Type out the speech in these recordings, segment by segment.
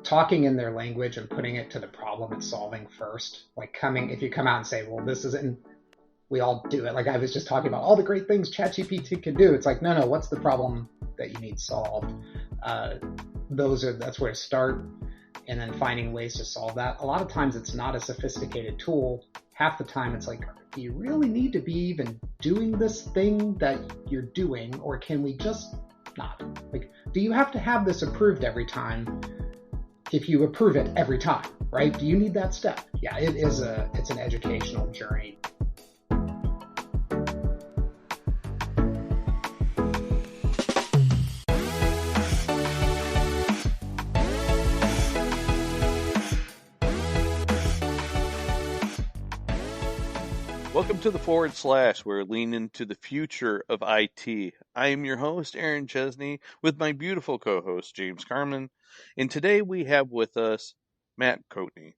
talking in their language and putting it to the problem it's solving first. Like if you come out and say, well, this isn't, we all do it. Like I was just talking about all the great things ChatGPT can do. It's like, no, what's the problem that you need solved? That's where to start, and then finding ways to solve that. A lot of times it's not a sophisticated tool. Half the time it's like, do you really need to be even doing this thing that you're doing, or can we just not? Like, do you have to have this approved every time? If you approve it every time, right? Do you need that step? Yeah, it's an educational journey. Welcome to the Forward Slash, where we lean into the future of IT. I am your host, Aaron Chesney, with my beautiful co-host, James Carman. And today we have with us Matt Coatney.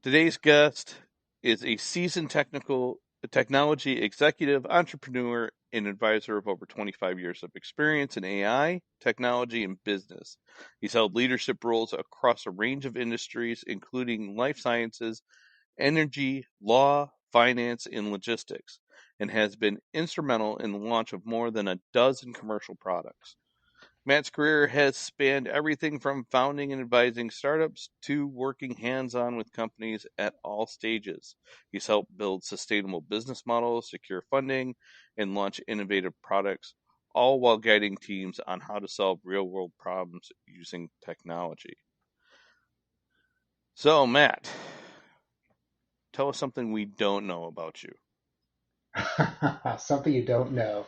Today's guest is a seasoned technology executive, entrepreneur, and advisor of over 25 years of experience in AI, technology, and business. He's held leadership roles across a range of industries, including life sciences, energy, law, finance, and logistics, and has been instrumental in the launch of more than a dozen commercial products. Matt's career has spanned everything from founding and advising startups to working hands-on with companies at all stages. He's helped build sustainable business models, secure funding, and launch innovative products, all while guiding teams on how to solve real-world problems using technology. So, Matt, tell us something we don't know about you. Something you don't know.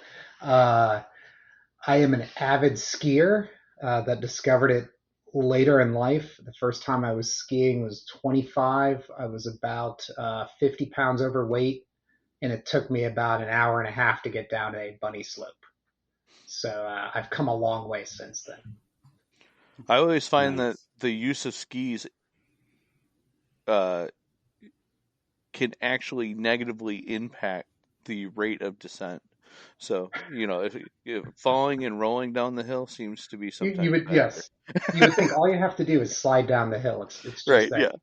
I am an avid skier that discovered it later in life. The first time I was skiing was 25. I was about 50 pounds overweight, and it took me about an hour and a half to get down a bunny slope. So I've come a long way since then. I always find that the use of skis can actually negatively impact the rate of descent. So, if falling and rolling down the hill seems to be something. Yes. You would think all you have to do is slide down the hill. It's just right, that.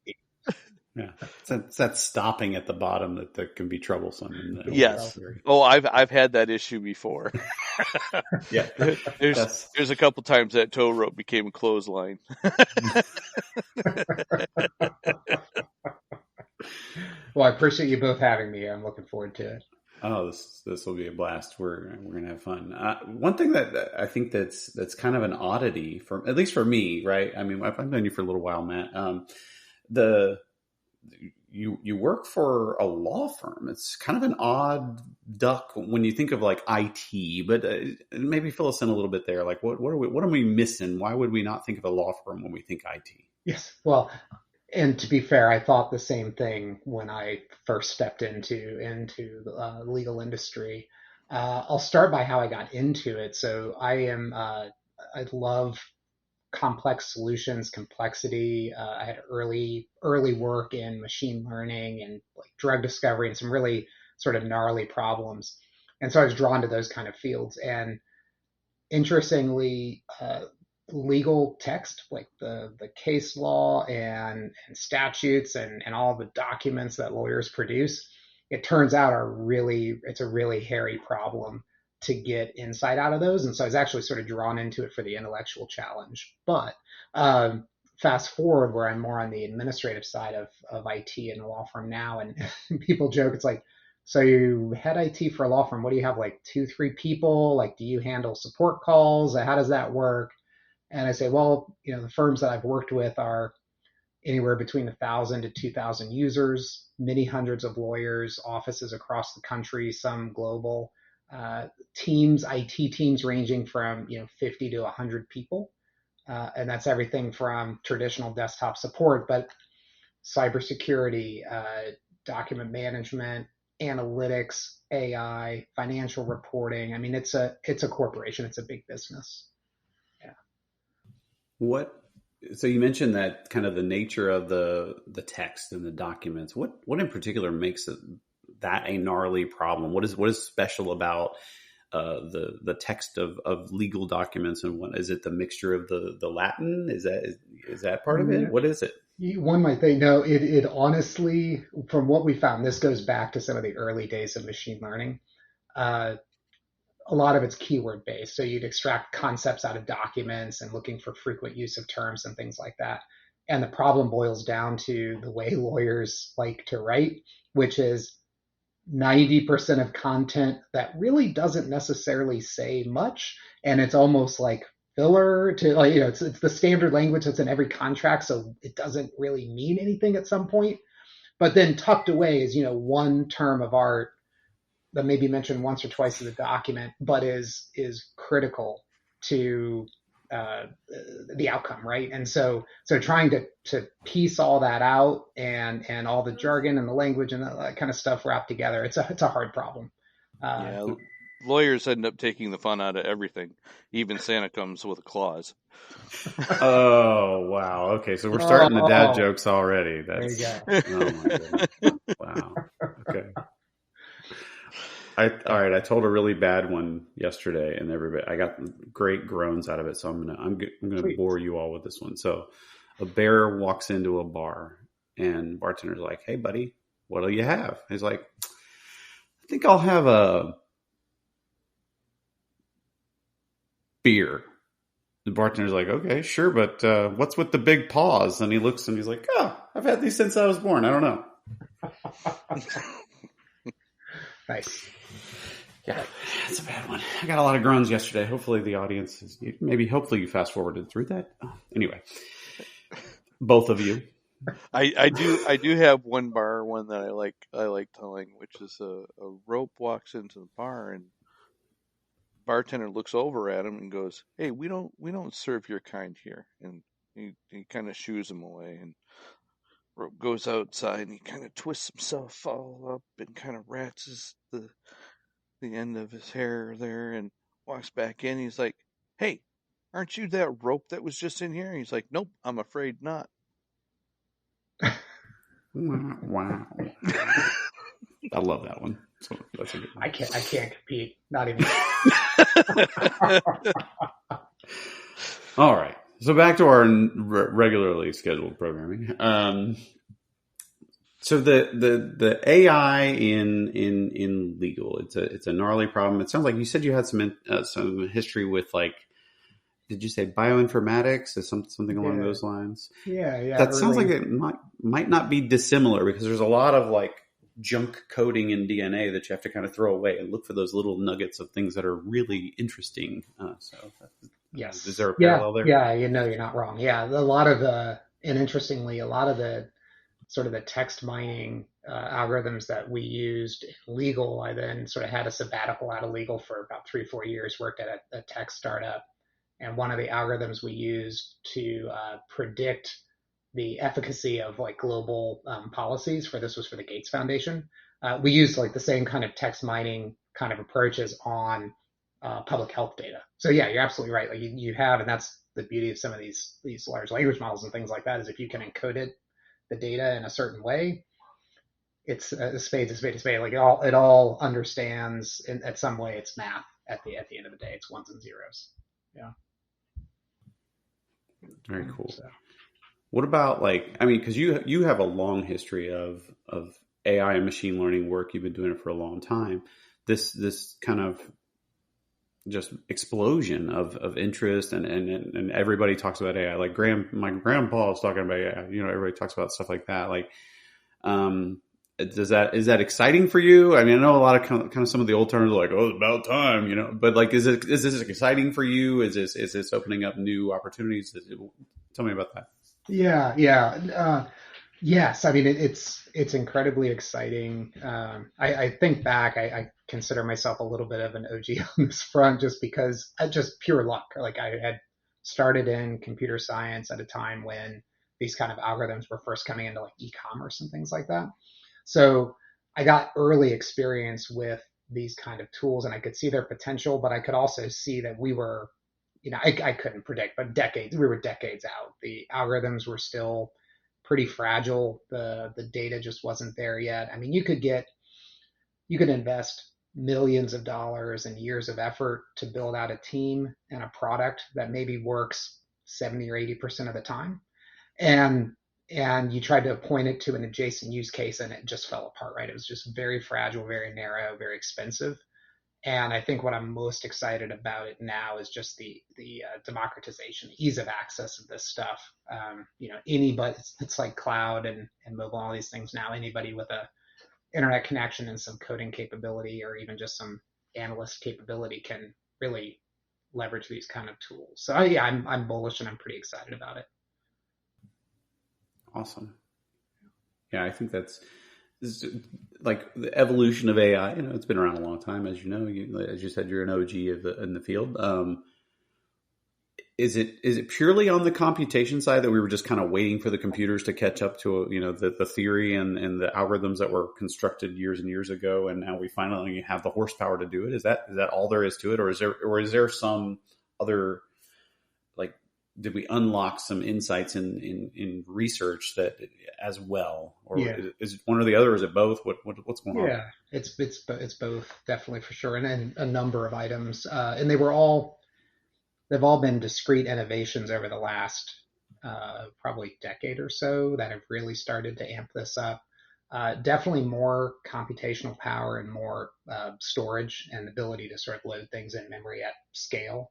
Yeah. It's that stopping at the bottom that can be troublesome. Yes. Oh, I've had that issue before. Yeah. There's a couple times that tow rope became a clothesline. Well, I appreciate you both having me here. I'm looking forward to it. Oh, this will be a blast. We're gonna have fun. One thing that I think that's kind of an oddity at least for me, right? I mean, I've known you for a little while, Matt. You work for a law firm. It's kind of an odd duck when you think of like IT, but maybe fill us in a little bit there. Like, what are we missing? Why would we not think of a law firm when we think IT? Yes, well. And to be fair, I thought the same thing when I first stepped into the legal industry. I'll start by how I got into it. So I love complex solutions, complexity. I had early work in machine learning and like drug discovery and some really sort of gnarly problems. And so I was drawn to those kind of fields. And interestingly, legal text, like the case law and statutes and all the documents that lawyers produce, it turns out it's a really hairy problem to get insight out of those. And so I was actually sort of drawn into it for the intellectual challenge. But fast forward where I'm more on the administrative side of IT in a law firm now, and people joke, it's like, so you head IT for a law firm, what do you have, like 2-3 people? Like, do you handle support calls? How does that work? And I say, well, the firms that I've worked with are anywhere between 1,000 to 2,000 users, many hundreds of lawyers, offices across the country, some global, teams, IT teams ranging from 50 to 100 people, and that's everything from traditional desktop support, but cybersecurity, document management, analytics, AI, financial reporting. I mean, it's a corporation. It's a big business. So you mentioned that kind of the nature of the text and the documents. What in particular makes that a gnarly problem? What is special about the text of legal documents, and what is it? The mixture of the Latin, is that part of it? What is it? One might think, no, it honestly, from what we found, this goes back to some of the early days of machine learning. Uh, a lot of it's keyword based. So you'd extract concepts out of documents and looking for frequent use of terms and things like that. And the problem boils down to the way lawyers like to write, which is 90% of content that really doesn't necessarily say much. And it's almost like filler to, like, it's the standard language that's in every contract. So it doesn't really mean anything at some point. But then tucked away is, one term of art that may be mentioned once or twice in the document, but is critical to the outcome, right? And so trying to piece all that out and all the jargon and the language and that kind of stuff wrapped together, it's a hard problem. Yeah, lawyers end up taking the fun out of everything. Even Santa comes with a clause. Oh wow! Okay, so we're starting the dad Oh, jokes already. there you That's go. oh my goodness! Wow. Okay. All right. I told a really bad one yesterday, and I got great groans out of it. So I'm gonna Sweet. bore you all with this one. So, a bear walks into a bar, and bartender's like, "Hey, buddy, what'll you have?" He's like, "I think I'll have a beer." The bartender's like, "Okay, sure, but what's with the big paws?" And he looks and he's like, "Oh, I've had these since I was born. I don't know." Nice. Yeah, that's a bad one. I got a lot of groans yesterday. Hopefully the audience hopefully you fast forwarded through that. Anyway, both of you. I do have one that I like telling, which is a rope walks into the bar and bartender looks over at him and goes, "Hey, we don't serve your kind here," and he kind of shoos him away, and rope goes outside and he kind of twists himself all up and kind of rats the end of his hair there and walks back in. He's like, "Hey, aren't you that rope that was just in here?" And he's like, "Nope, I'm afraid not." Wow. I love that one. So that's a good one. I can't compete. Not even. All right. So back to our regularly scheduled programming. So the AI in legal, it's a gnarly problem. It sounds like you said you had some history with, like, did you say bioinformatics or something along those lines? Yeah. That sounds like it might not be dissimilar, because there's a lot of like junk coding in DNA that you have to kind of throw away and look for those little nuggets of things that are really interesting. Yes. Is there a parallel there? Yeah, you're not wrong. Yeah, a lot of and interestingly, a lot of the sort of the text mining algorithms that we used in legal, I then sort of had a sabbatical out of legal for about 3-4 years, worked at a tech startup. And one of the algorithms we used to predict the efficacy of like global policies this was for the Gates Foundation. We used like the same kind of text mining kind of approaches on public health data. So yeah, you're absolutely right. Like you have, and that's the beauty of some of these large language models and things like that, is if you can encode the data in a certain way, it's a spade. Like it all understands in some way. It's math at the end of the day. It's ones and zeros. Yeah. Very cool. So. What about, like, I mean, because you have a long history of AI and machine learning work. You've been doing it for a long time. This kind of just explosion of interest and everybody talks about AI. Like my grandpa is talking about AI. Everybody talks about stuff like that. Like, is that exciting for you? I mean, I know a lot of kind of some of the old terms are like, "Oh, it's about time," but like, is this exciting for you? Is this opening up new opportunities? Tell me about that. Yeah. Yes. I mean, it's incredibly exciting. I think back, I consider myself a little bit of an OG on this front, just because just pure luck. Like I had started in computer science at a time when these kind of algorithms were first coming into like e-commerce and things like that. So I got early experience with these kind of tools, and I could see their potential, but I could also see that we were, I couldn't predict, but we were decades out. The algorithms were still pretty fragile. The data just wasn't there yet. I mean, you could invest millions of dollars and years of effort to build out a team and a product that maybe works 70 or 80% of the time. And you tried to point it to an adjacent use case and it just fell apart, right? It was just very fragile, very narrow, very expensive. And I think what I'm most excited about it now is just the democratization, ease of access of this stuff. Anybody, it's like cloud and mobile, all these things now. Anybody with a internet connection and some coding capability, or even just some analyst capability, can really leverage these kind of tools. So yeah, I'm bullish and I'm pretty excited about it. Awesome. Yeah, I think that's like the evolution of AI. It's been around a long time, as you know. As you said, you're an OG in the field. Is it purely on the computation side that we were just kind of waiting for the computers to catch up to the theory and the algorithms that were constructed years and years ago, and now we finally have the horsepower to do it? Is that all there is to it, or is there some other, like, did we unlock some insights in research that as well, or Yeah. is it one or the other? Or is it both? What's going on? Yeah, it's both, definitely, for sure, and a number of items, and they've all been discrete innovations over the last probably decade or so that have really started to amp this up. Definitely more computational power and more storage and the ability to sort of load things in memory at scale.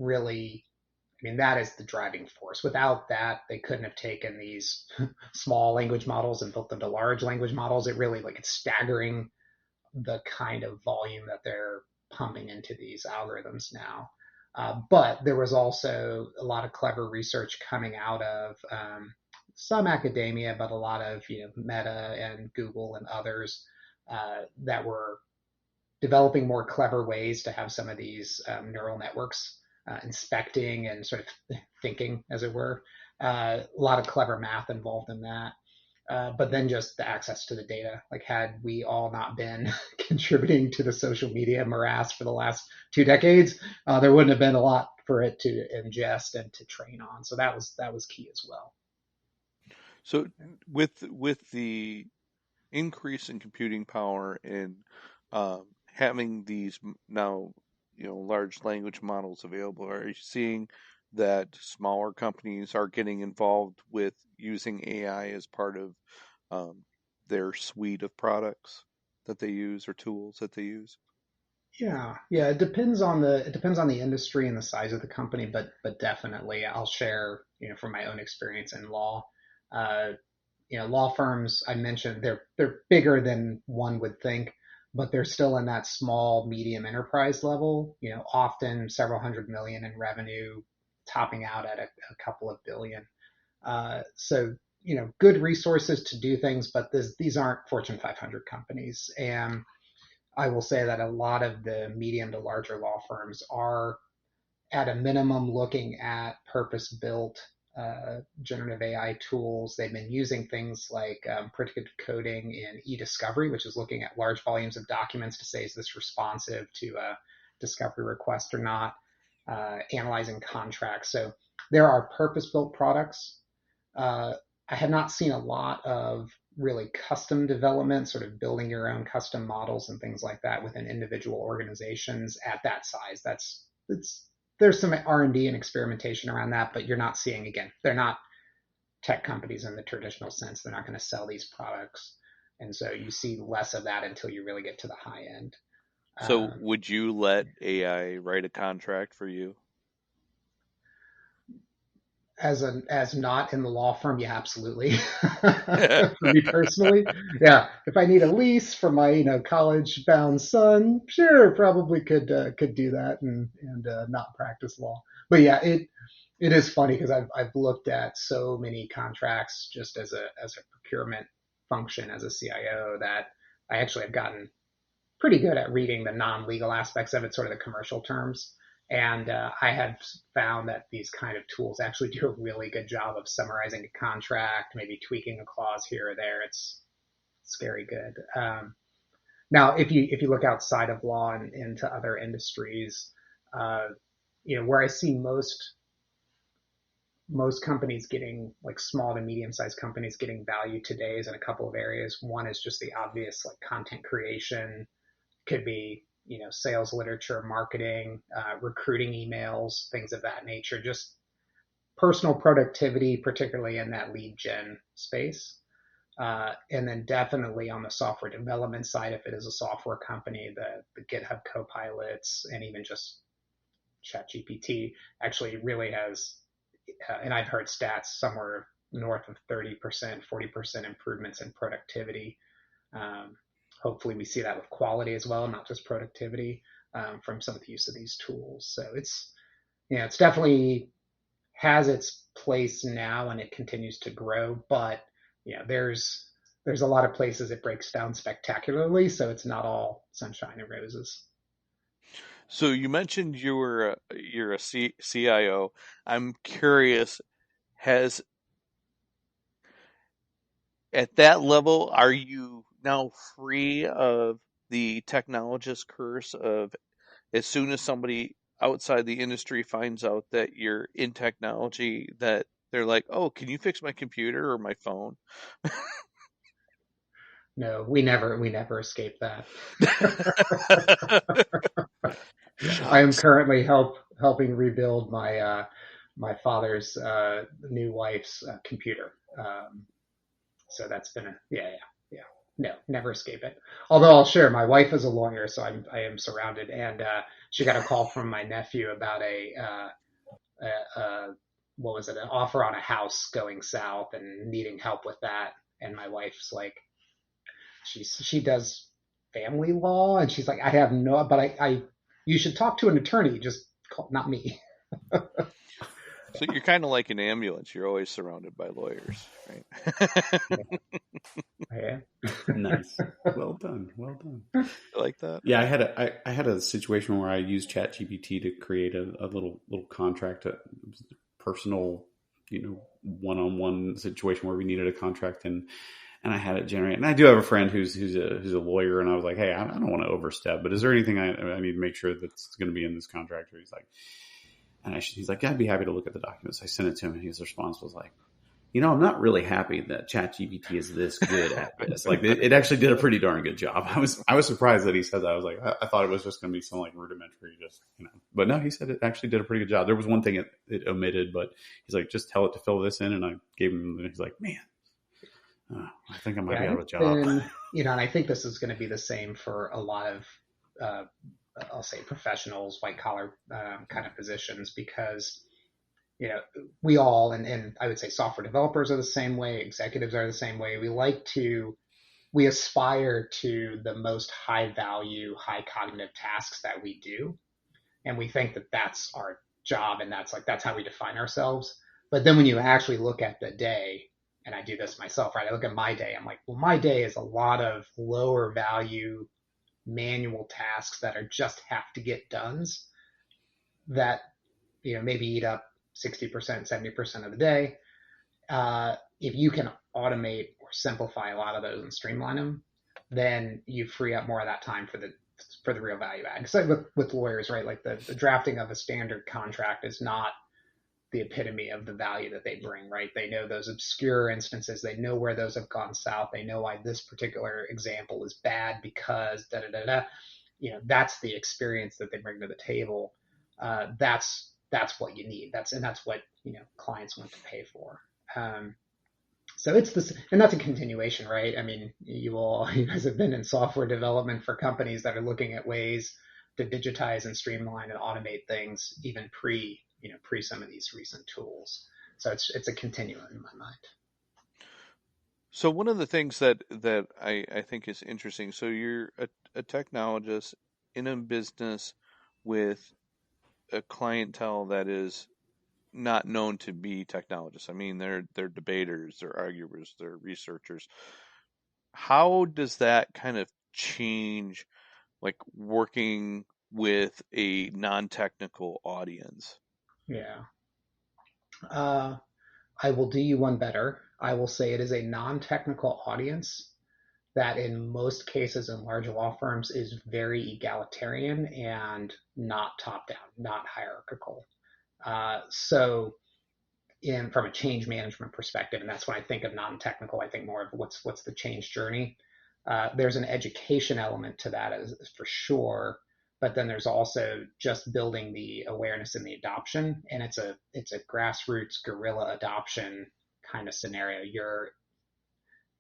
Really, I mean, that is the driving force. Without that, they couldn't have taken these small language models and built them to large language models. It really, like, it's staggering the kind of volume that they're pumping into these algorithms now. But there was also a lot of clever research coming out of some academia, but a lot of Meta and Google and others that were developing more clever ways to have some of these neural networks inspecting and sort of thinking, as it were. A lot of clever math involved in that. But then just the access to the data. Like, had we all not been contributing to the social media morass for the last 2 decades, there wouldn't have been a lot for it to ingest and to train on. So that was key as well. So with the increase in computing power and having these now, large language models available, are you seeing that smaller companies are getting involved with using AI as part of their suite of products that they use or tools that they use? Yeah. It depends on the industry and the size of the company, but definitely I'll share from my own experience in law. Uh, Law firms, I mentioned, they're bigger than one would think, but they're still in that small, medium enterprise level. Often several hundred million in revenue, topping out at a couple of billion. So good resources to do things, but these aren't Fortune 500 companies. And I will say that a lot of the medium to larger law firms are at a minimum looking at purpose-built generative AI tools. They've been using things like predictive coding in e-discovery, which is looking at large volumes of documents to say, is this responsive to a discovery request or not, analyzing contracts. So there are purpose-built products. I have not seen a lot of really custom development, sort of building your own custom models and things like that within individual organizations at that size. There's some R&D and experimentation around that, but you're not seeing, again, they're not tech companies in the traditional sense. They're not going to sell these products. And so you see less of that until you really get to the high end. So would you let AI write a contract for you? As not in the law firm, yeah, absolutely. For me personally, yeah. If I need a lease for my college bound son, sure, probably could do that and not practice law. But yeah, it is funny because I've looked at so many contracts just as a procurement function as a CIO that I actually have gotten pretty good at reading the non-legal aspects of it, sort of the commercial terms. And I have found that these kind of tools actually do a really good job of summarizing a contract, maybe tweaking a clause here or there. It's scary good. Now, if you look outside of law and into other industries, uh, where I see most companies getting, like small to medium sized companies getting value today, is in a couple of areas. One is just the obvious, like content creation, could be, sales literature, marketing, recruiting emails, things of that nature, just personal productivity, particularly in that lead gen space. And then definitely on the software development side, if it is a software company, the GitHub Copilots and even just ChatGPT actually really has, and I've heard stats somewhere north of 30%, 40% improvements in productivity. Um, Hopefully we see that with quality as well, not just productivity, from some of the use of these tools. So it's definitely has its place now and it continues to grow, but there's a lot of places it breaks down spectacularly, so it's not all sunshine and roses. So you mentioned you're a CIO. I'm curious, has at that level, are you now free of the technologist curse of as soon as somebody outside the industry finds out that you're in technology, that they're like, "Oh, can you fix my computer or my phone?" No, we never escape that. I am Shucks. currently helping rebuild my father's new wife's computer. So that's been yeah. No, never escape it. Although I'll share, my wife is a lawyer, so I am surrounded, and she got a call from my nephew about a what was it, an offer on a house going south and needing help with that. And my wife's like, she does family law, and she's like, I have no, but I you should talk to an attorney, just call, not me. So you're kind of like an ambulance. You're always surrounded by lawyers, right? Yeah. Nice. Well done. Well done. I like that. Yeah, I had a situation where I used ChatGPT to create a little contract, a personal, one-on-one situation where we needed a contract, and I had it generate. And I do have a friend who's a lawyer, and I was like, hey, I don't want to overstep, but is there anything I need to make sure that's going to be in this contract? Or he's like, he's like, yeah, I'd be happy to look at the documents. I sent it to him, and his response was like, I'm not really happy that ChatGPT is this good at this. Like, it actually did a pretty darn good job. I was surprised that he said that. I was like, I thought it was just going to be some like rudimentary, but no, he said it actually did a pretty good job. There was one thing it omitted, but he's like, just tell it to fill this in, and I gave him. And he's like, man, I think I might Yeah, be and out of a it's job. been, and I think this is going to be the same for a lot of, uh, I'll say, professionals, white collar kind of positions, because you know, we all, and I would say software developers are the same way, executives are the same way. We aspire to the most high value, high cognitive tasks that we do. And we think that that's our job and that's how we define ourselves. But then when you actually look at the day, and I do this myself, right? I look at my day, I'm like, well, my day is a lot of lower value manual tasks that are just have to get done that, maybe eat up 60%, 70% of the day. If you can automate or simplify a lot of those and streamline them, then you free up more of that time for the real value add. Because like with lawyers, right? Like the drafting of a standard contract is not the epitome of the value that they bring, right? They know those obscure instances. They know where those have gone south. They know why this particular example is bad because da da da da. That's the experience that they bring to the table. That's what you need. That's what clients want to pay for. So it's this, and that's a continuation, right? I mean, you guys have been in software development for companies that are looking at ways to digitize and streamline and automate things, even pre some of these recent tools. So it's a continuum in my mind. So one of the things that I think is interesting. So you're a technologist in a business with a clientele that is not known to be technologists. I mean, they're debaters, they're arguers, they're researchers. How does that kind of change, like working with a non-technical audience? Yeah. Uh, I will do you one better. I will say it is a non-technical audience that in most cases in large law firms is very egalitarian and not top down, not hierarchical. So from a change management perspective, and that's when I think of non-technical, I think more of what's the change journey. There's an education element to that for sure, but then there's also just building the awareness and the adoption, and it's a grassroots guerrilla adoption kind of scenario. You're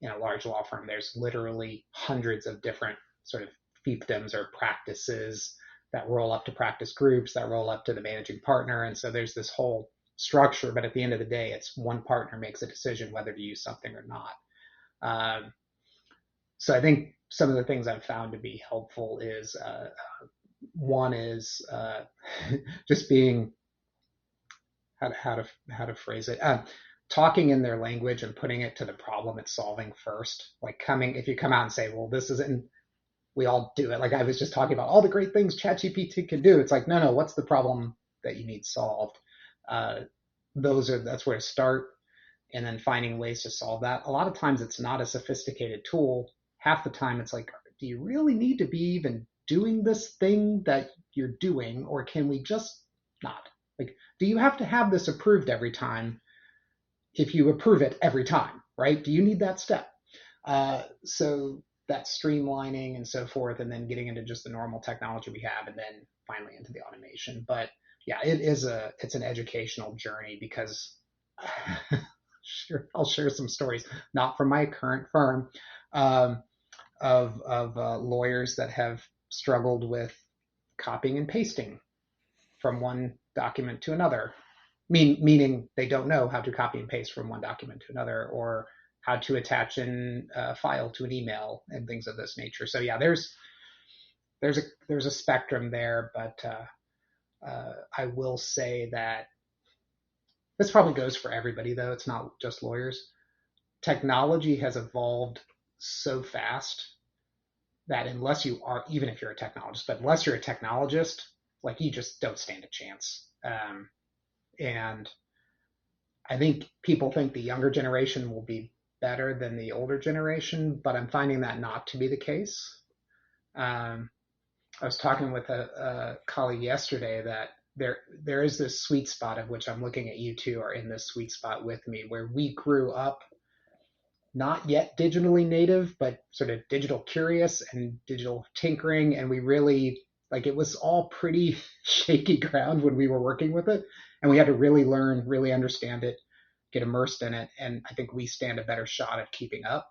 in a large law firm, there's literally hundreds of different sort of fiefdoms or practices that roll up to practice groups that roll up to the managing partner. And so there's this whole structure, but at the end of the day, it's one partner makes a decision whether to use something or not. So I think some of the things I've found to be helpful is one is just being how to phrase it. Talking in their language and putting it to the problem it's solving first. Like if you come out and say, well, this isn't, we all do it. Like I was just talking about all the great things ChatGPT can do. It's like, no, what's the problem that you need solved? That's where to start, and then finding ways to solve that. A lot of times it's not a sophisticated tool. Half the time it's like, do you really need to be even doing this thing that you're doing, or can we just not? Like, do you have to have this approved every time? If you approve it every time, right? Do you need that step? So that's streamlining and so forth, and then getting into just the normal technology we have, and then finally into the automation. But yeah, it's an educational journey because I'll share some stories, not from my current firm, um, of lawyers that have struggled with copying and pasting from one document to another, meaning they don't know how to copy and paste from one document to another, or how to attach a file to an email and things of this nature. So yeah, there's a spectrum there, but I will say that this probably goes for everybody, though. It's not just lawyers. Technology has evolved so fast that unless you are, even if you're a technologist, but unless you're a technologist, like you just don't stand a chance. And I think people think the younger generation will be better than the older generation, but I'm finding that not to be the case. Um, I was talking with a colleague yesterday that there is this sweet spot, of which I'm looking at, you two are in this sweet spot with me, where we grew up not yet digitally native, but sort of digital curious and digital tinkering. And we really, like, it was all pretty shaky ground when we were working with it. And we had to really learn, really understand it, get immersed in it. And I think we stand a better shot at keeping up.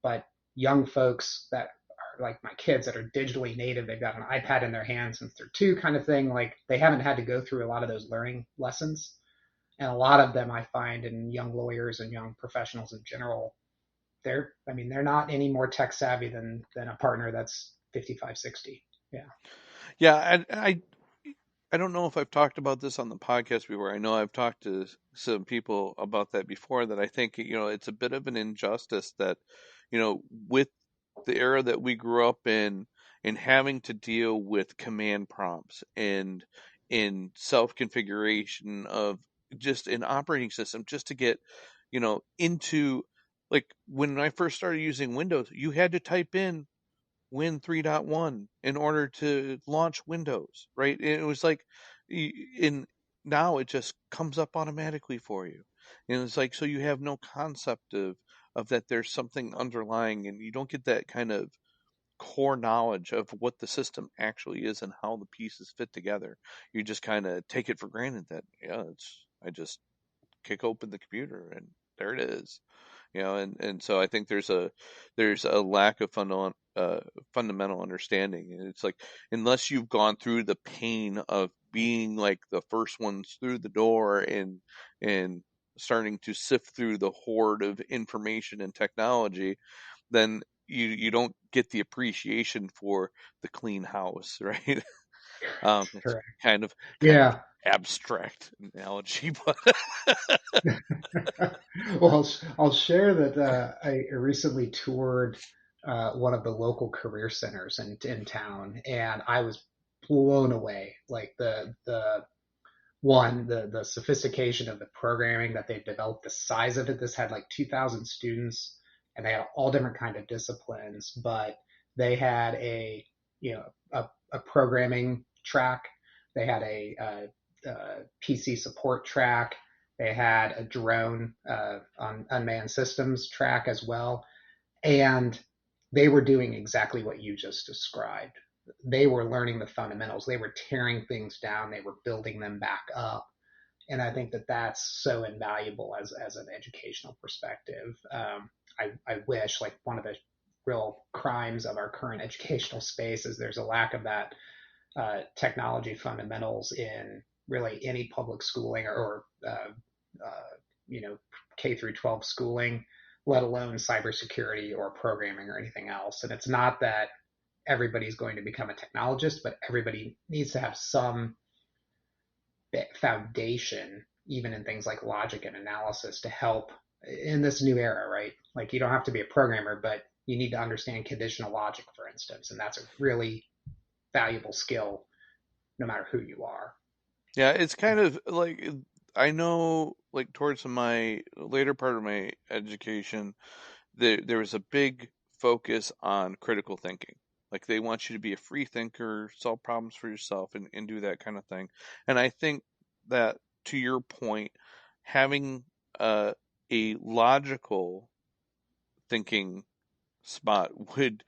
But young folks that are like my kids that are digitally native, they've got an iPad in their hand since they're two, kind of thing. Like they haven't had to go through a lot of those learning lessons. And a lot of them I find in young lawyers and young professionals in general, they're not any more tech savvy than a partner that's 55, 60. Yeah. Yeah, I don't know if I've talked about this on the podcast before. I know I've talked to some people about that before, that I think, it's a bit of an injustice that, with the era that we grew up in having to deal with command prompts and in self configuration of just an operating system just to get, into, like, when I first started using Windows, you had to type in Win 3.1 in order to launch Windows, right? And it was like, in now it just comes up automatically for you, and it's like, so you have no concept of that there's something underlying, and you don't get that kind of core knowledge of what the system actually is and how the pieces fit together. You just kind of take it for granted that, yeah, I just kick open the computer and there it is, and so I think there's a lack of fundamental understanding, and it's like, unless you've gone through the pain of being like the first ones through the door and starting to sift through the horde of information and technology, then you don't get the appreciation for the clean house, right? It's Correct. kind of Yeah. abstract analogy, but Well, I'll share that I recently toured one of the local career centers in town, and I was blown away. Like the sophistication of the programming that they developed, the size of it. This had like 2,000 students, and they had all different kind of disciplines, but they had a programming track. They had a PC support track. They had a drone on unmanned systems track as well. And they were doing exactly what you just described. They were learning the fundamentals. They were tearing things down. They were building them back up. And I think that that's so invaluable as an educational perspective. I wish, like, one of the real crimes of our current educational space is there's a lack of that technology fundamentals in really any public schooling or K through 12 schooling, let alone cybersecurity or programming or anything else. And it's not that everybody's going to become a technologist, but everybody needs to have some foundation, even in things like logic and analysis, to help in this new era, right? Like, you don't have to be a programmer, but you need to understand conditional logic, for instance, and that's a really valuable skill no matter who you are. Yeah, it's kind of like, I know, like, towards my later part of my education, there was a big focus on critical thinking. Like, they want you to be a free thinker, solve problems for yourself, and do that kind of thing. And I think that, to your point, having a logical thinking spot would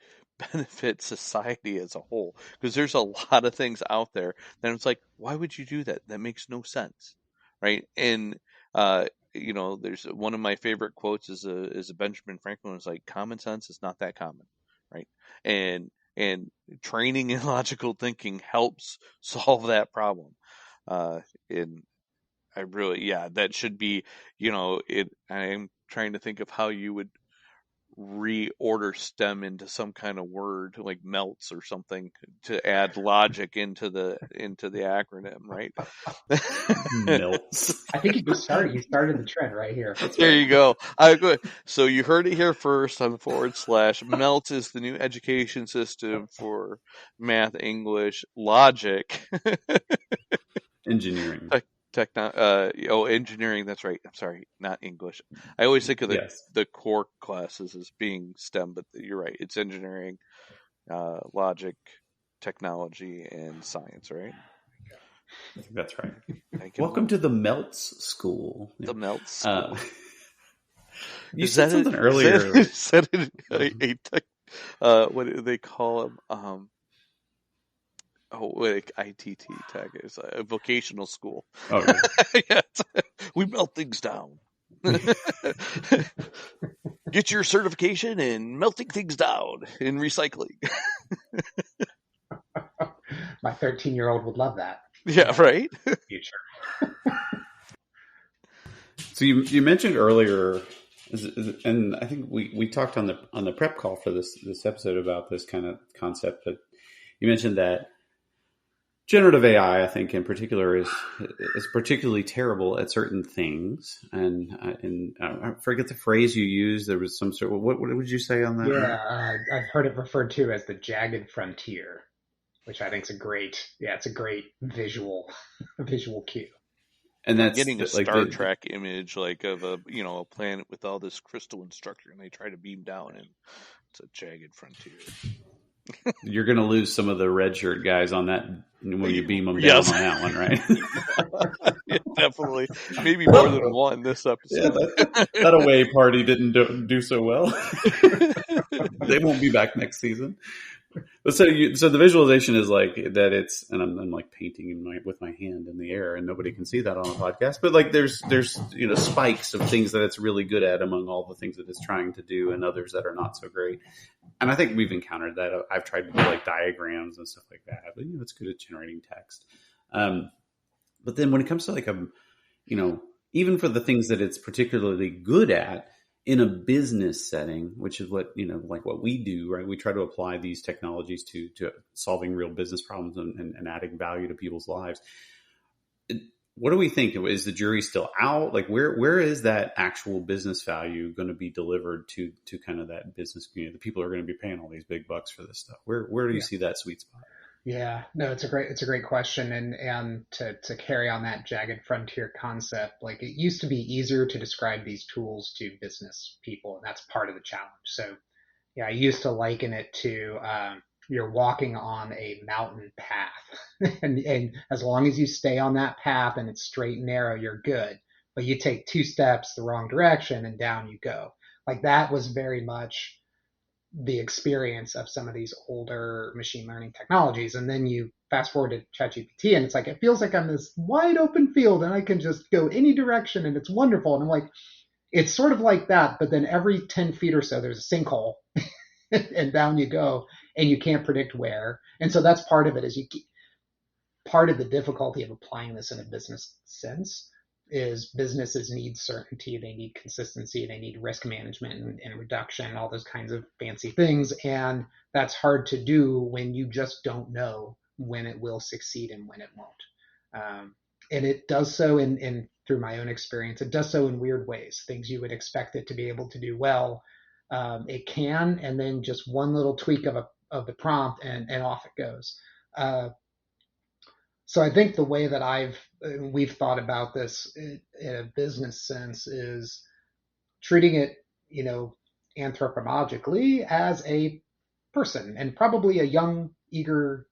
benefit society as a whole, because there's a lot of things out there that it's like, why would you do that? That makes no sense, right? And there's one of my favorite quotes is a Benjamin Franklin was like, common sense is not that common, right? And training in logical thinking helps solve that problem. And I really, yeah, that should be, I'm trying to think of how you would reorder STEM into some kind of word like melts or something to add logic into the acronym, right? Melts. I think you started the trend right here. That's There right. you go. So you heard it here first on / MELT is the new education system for math, English, logic, Engineering. engineering. That's right. I'm sorry, not English. I always think of Yes. the core classes as being STEM, but you're right. It's engineering, logic, technology, and science, right? I think that's right. Thank you. Welcome to the Melts School. The MELT school. You said something earlier. Is that a tech, what do they call them? Like ITT tech is a vocational school. Oh, yeah. Yes. We melt things down. Get your certification in melting things down in recycling. My 13-year-old would love that. Yeah, right? Future. So you mentioned earlier, and I think we talked on the prep call for this episode about this kind of concept, but you mentioned that generative AI, I think in particular, is particularly terrible at certain things, and I forget the phrase you used. There was some sort of, what would you say on that? Yeah, I've heard it referred to as the jagged frontier, which I think is it's a great visual cue. And that's getting a Star Trek image, like, of a planet with all this crystalline structure, and they try to beam down, and it's a jagged frontier. You're going to lose some of the red shirt guys on that when you beam them down on that one, right? Yeah, definitely. Maybe more than one this episode. Yeah, that away party didn't do so well. They won't be back next season. But so the visualization is like that. It's, and I'm like painting with my hand in the air, and nobody can see that on a podcast. But like there's spikes of things that it's really good at among all the things that it's trying to do, and others that are not so great. And I think we've encountered that. I've tried to do like diagrams and stuff like that, but it's good at generating text. But then when it comes to like even for the things that it's particularly good at in a business setting, which is what, like what we do, right? We try to apply these technologies to solving real business problems and adding value to people's lives. What do we think? Is the jury still out? Like where is that actual business value going to be delivered to kind of that business community? The people are going to be paying all these big bucks for this stuff. Where do you see that sweet spot? Yeah, no, it's a great question. And to carry on that jagged frontier concept, like, it used to be easier to describe these tools to business people, and that's part of the challenge. So yeah, I used to liken it to, you're walking on a mountain path and as long as you stay on that path and it's straight and narrow, you're good. But you take 2 steps the wrong direction and down you go. Like, that was very much the experience of some of these older machine learning technologies. And then you fast forward to ChatGPT, and it's like it feels like I'm this wide open field, and I can just go any direction, and it's wonderful. And I'm like, it's sort of like that, but then every 10 feet or so, there's a sinkhole, and down you go, and you can't predict where. And so that's part of it. Is you part of the difficulty of applying this in a business sense is businesses need certainty, they need consistency, they need risk management and reduction, all those kinds of fancy things. And that's hard to do when you just don't know when it will succeed and when it won't. And it does so in through my own experience, it does so in weird ways. Things you would expect it to be able to do well, it can, and then just one little tweak of the prompt and off it goes. So I think the way that we've thought about this in a business sense is treating it, anthropologically as a person, and probably a young, eager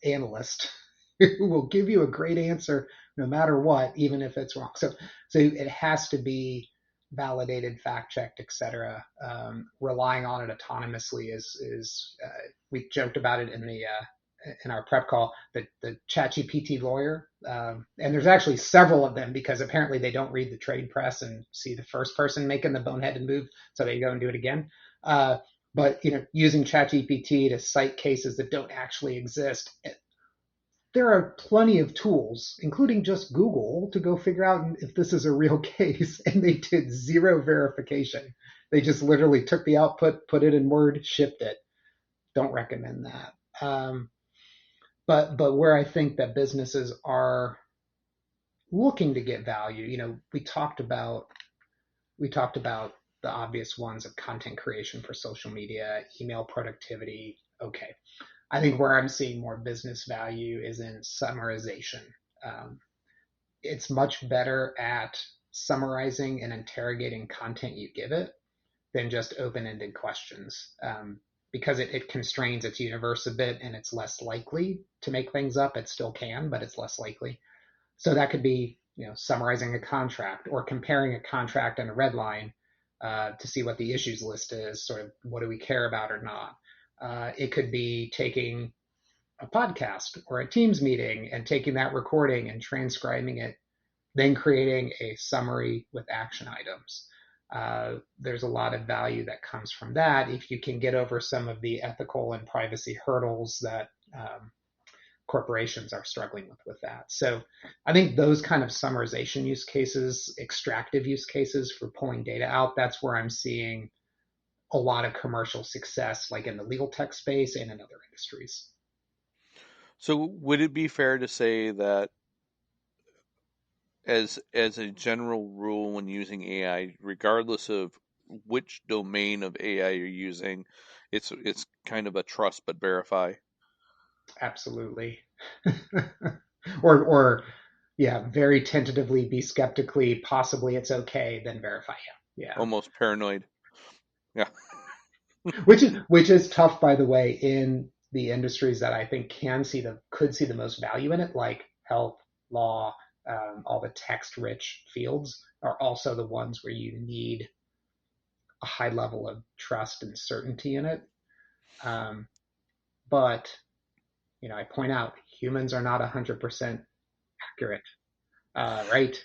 analyst who will give you a great answer no matter what, even if it's wrong. So it has to be validated, fact checked, etc. Relying on it autonomously is we joked about it in our prep call, the ChatGPT lawyer. And there's actually several of them because apparently they don't read the trade press and see the first person making the boneheaded move, so they go and do it again. But using ChatGPT to cite cases that don't actually exist, there are plenty of tools, including just Google, to go figure out if this is a real case. And they did zero verification. They just literally took the output, put it in Word, shipped it. Don't recommend that. But where I think that businesses are looking to get value, we talked about the obvious ones of content creation for social media, email productivity. Okay. I think where I'm seeing more business value is in summarization. Um, it's much better at summarizing and interrogating content you give it than just open-ended questions, because it constrains its universe a bit and it's less likely to make things up. It still can, but it's less likely. So that could be summarizing a contract or comparing a contract and a red line to see what the issues list is, sort of what do we care about or not. It could be taking a podcast or a Teams meeting and taking that recording and transcribing it, then creating a summary with action items. There's a lot of value that comes from that if you can get over some of the ethical and privacy hurdles that corporations are struggling with that. So I think those kind of summarization use cases, extractive use cases for pulling data out, that's where I'm seeing a lot of commercial success, like in the legal tech space and in other industries. So would it be fair to say that as a general rule when using AI, regardless of which domain of AI you're using, it's kind of a trust but verify? Absolutely. or yeah, very tentatively be skeptically, possibly it's okay, then verify. Yeah. Almost paranoid. Yeah. Which is tough, by the way, in the industries that I think could see the most value in it, like health, law, all the text rich fields are also the ones where you need a high level of trust and certainty in it. Um, but I point out humans are not 100% accurate, right?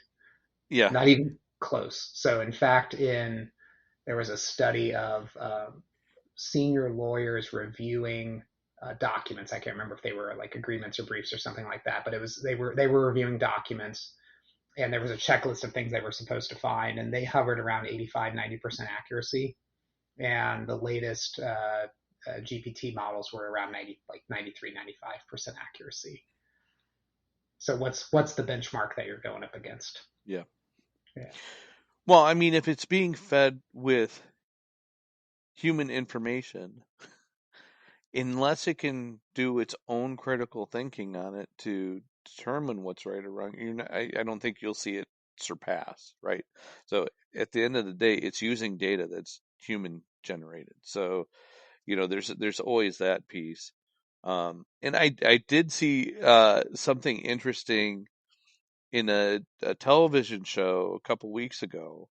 Yeah. Not even close. So in fact, there was a study of senior lawyers reviewing documents. I can't remember if they were like agreements or briefs or something like that, but they were reviewing documents, and there was a checklist of things they were supposed to find, and they hovered around 85-90% accuracy, and the latest GPT models were around 93-95% accuracy. So what's the benchmark that you're going up against? Yeah. Yeah. Well, I mean, if it's being fed with human information, unless it can do its own critical thinking on it to determine what's right or wrong, I don't think you'll see it surpass, right? So at the end of the day, it's using data that's human generated. So, there's always that piece. And I did see something interesting in a television show a couple weeks ago.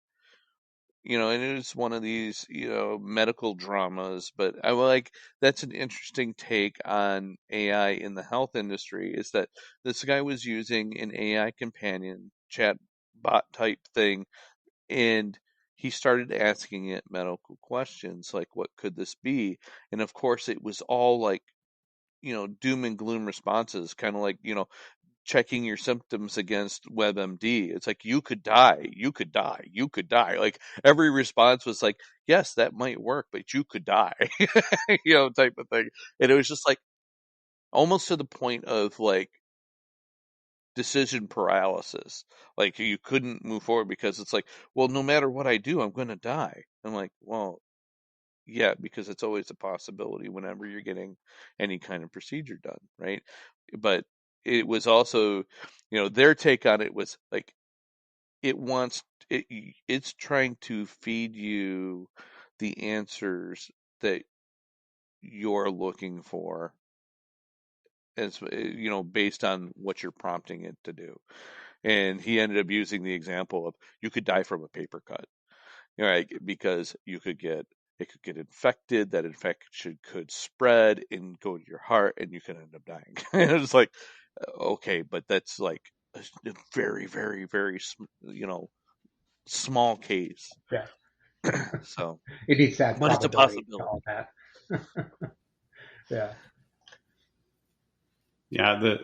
and it's one of these, medical dramas, but I like that's an interesting take on AI in the health industry is that this guy was using an AI companion chat bot type thing, and he started asking it medical questions like, what could this be? And of course, it was all like, doom and gloom responses, kind of like, checking your symptoms against WebMD. It's like, you could die, you could die, you could die. Like every response was like, yes, that might work, but you could die, type of thing. And it was just like almost to the point of like decision paralysis. Like you couldn't move forward because it's like, well, no matter what I do, I'm going to die. I'm like, well, yeah, because it's always a possibility whenever you're getting any kind of procedure done, right? But it was also, their take on it was like it wants it's trying to feed you the answers that you're looking for as based on what you're prompting it to do. And he ended up using the example of you could die from a paper cut, right? Because it could get infected. That infection could spread and go to your heart, and you could end up dying. And it's like, okay, but that's like a very, very, very, small case. Yeah. So, It needs to add but it's a probability to possibility. all that. Yeah. Yeah,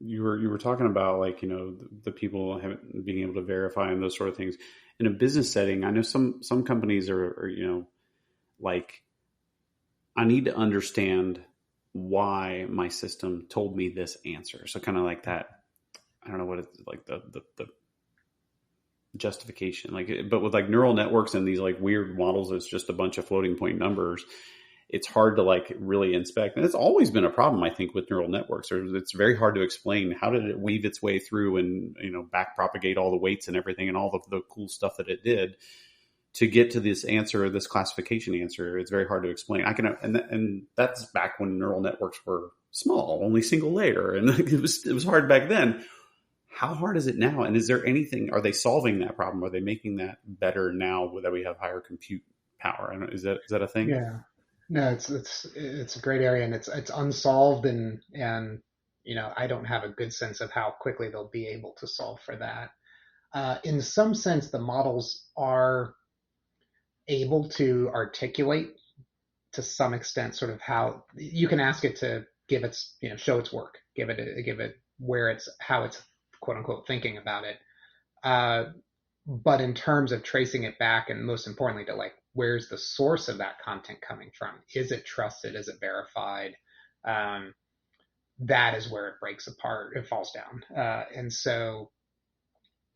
you were talking about like the people being able to verify and those sort of things in a business setting. I know some companies are like, I need to understand why my system told me this answer. So kind of like that. I don't know what it's like the justification, like, but with like neural networks and these like weird models, it's just a bunch of floating point numbers. It's hard to like really inspect, and it's always been a problem, I think, with neural networks. It's very hard to explain how did it weave its way through and back propagate all the weights and everything and all the cool stuff that it did to get to this answer, this classification answer. It's very hard to explain. And that's back when neural networks were small, only single layer, and it was hard back then. How hard is it now? And is there anything? Are they solving that problem? Are they making that better now that we have higher compute power? Is that a thing? Yeah. No, it's a great area, and it's unsolved, and I don't have a good sense of how quickly they'll be able to solve for that. In some sense, the models are able to articulate to some extent sort of how you can ask it to give its show its work, give it where it's how it's quote unquote thinking about it. Uh, but in terms of tracing it back, and most importantly to like where's the source of that content coming from, is it trusted, is it verified, um, that is where it breaks apart, it falls down. And so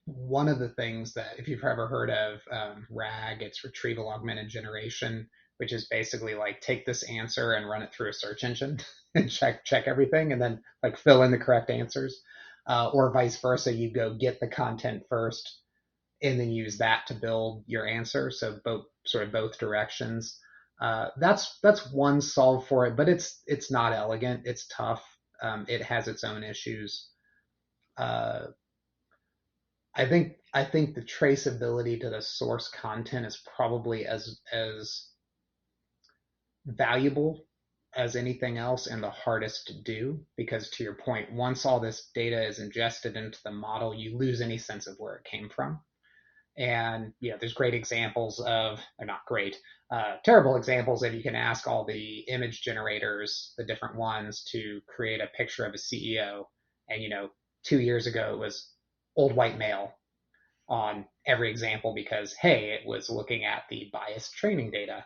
one of the things that, if you've ever heard of RAG, it's retrieval augmented generation, which is basically like take this answer and run it through a search engine and check everything, and then like fill in the correct answers, or vice versa. You go get the content first, and then use that to build your answer. So both directions. That's one solve for it, but it's not elegant. It's tough. It has its own issues. Uh, I think the traceability to the source content is probably as valuable as anything else and the hardest to do, because to your point, once all this data is ingested into the model, you lose any sense of where it came from. And there's great examples of, or not great, terrible examples of, you can ask all the image generators, the different ones, to create a picture of a CEO, and 2 years ago it was old white male on every example because, hey, it was looking at the biased training data.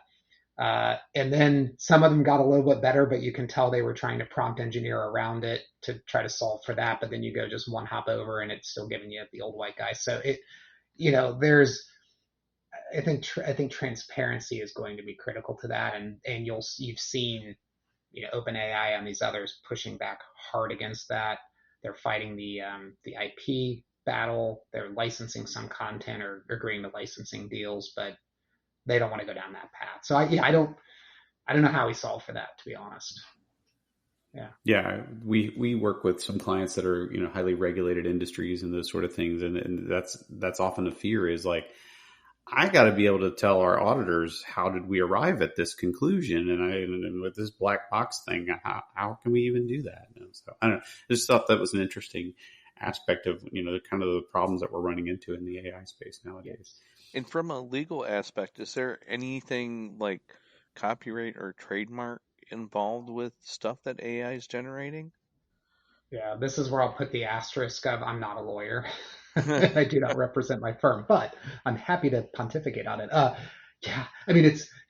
And then some of them got a little bit better, but you can tell they were trying to prompt engineer around it to try to solve for that. But then you go just one hop over and it's still giving you the old white guy. So there's, I think transparency is going to be critical to that. And you've seen, OpenAI and these others pushing back hard against that. They're fighting the IP battle. They're licensing some content or agreeing to licensing deals, but they don't want to go down that path. So I don't know how we solve for that, to be honest. Yeah. Yeah, we work with some clients that are highly regulated industries and those sort of things, and that's often the fear is like, I got to be able to tell our auditors how did we arrive at this conclusion, and with this black box thing, how can we even do that? And so I don't know. I just thought that was an interesting aspect of the kind of the problems that we're running into in the AI space nowadays. And from a legal aspect, is there anything like copyright or trademark involved with stuff that AI is generating? Yeah, this is where I'll put the asterisk of I'm not a lawyer. I do not represent my firm, but I'm happy to pontificate on it. Yeah, I mean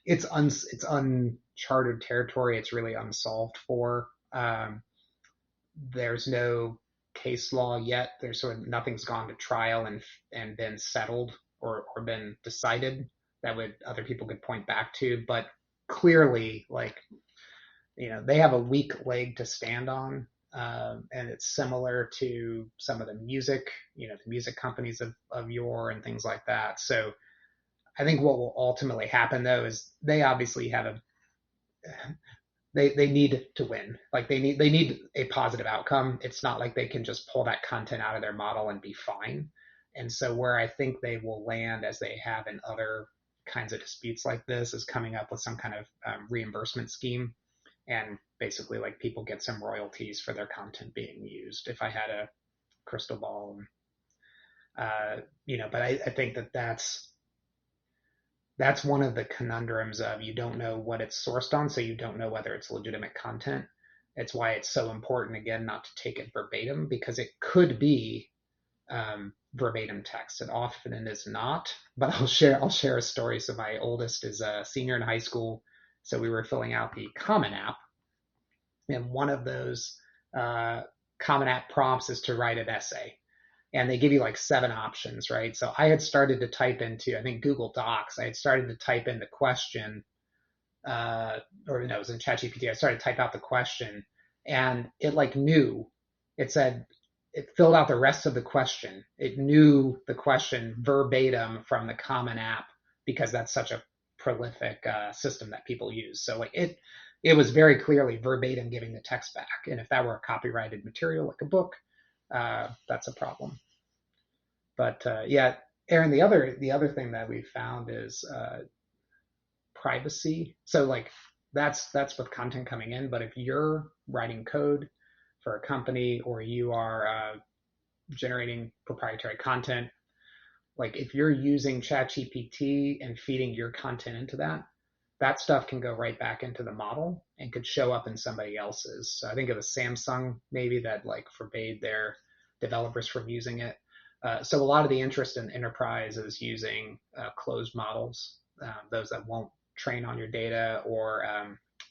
it's uncharted territory. It's really unsolved for. There's no case law yet. There's sort of nothing's gone to trial and been settled or been decided that would other people could point back to. But clearly, like they have a weak leg to stand on. And it's similar to some of the music, the music companies of yore and things like that. So I think what will ultimately happen though is they obviously have they need to win. Like they need a positive outcome. It's not like they can just pull that content out of their model and be fine. And so where I think they will land, as they have in other kinds of disputes like this, is coming up with some kind of reimbursement scheme, and basically like people get some royalties for their content being used. If I had a crystal ball, but I think that's one of the conundrums of you don't know what it's sourced on, so you don't know whether it's legitimate content. It's why it's so important, again, not to take it verbatim, because it could be verbatim text. It often is not. But I'll share a story. So my oldest is a senior in high school, so we were filling out the Common App, and one of those Common App prompts is to write an essay, and they give you like 7 options, right? So I had started to type into, I think, Google Docs. I had started to type in the question, or no, it was in ChatGPT. I started to type out the question, and it like knew. It said it filled out the rest of the question. It knew the question verbatim from the Common App because that's such a prolific system that people use. So like it was very clearly verbatim giving the text back. And if that were a copyrighted material like a book, that's a problem. But yeah, Aaron, the other thing that we found is privacy. So like that's with content coming in. But if you're writing code for a company, or you are generating proprietary content, like if you're using ChatGPT and feeding your content into that stuff can go right back into the model and could show up in somebody else's. So I think it was Samsung maybe that like forbade their developers from using it. So a lot of the interest in enterprise is using closed models, those that won't train on your data or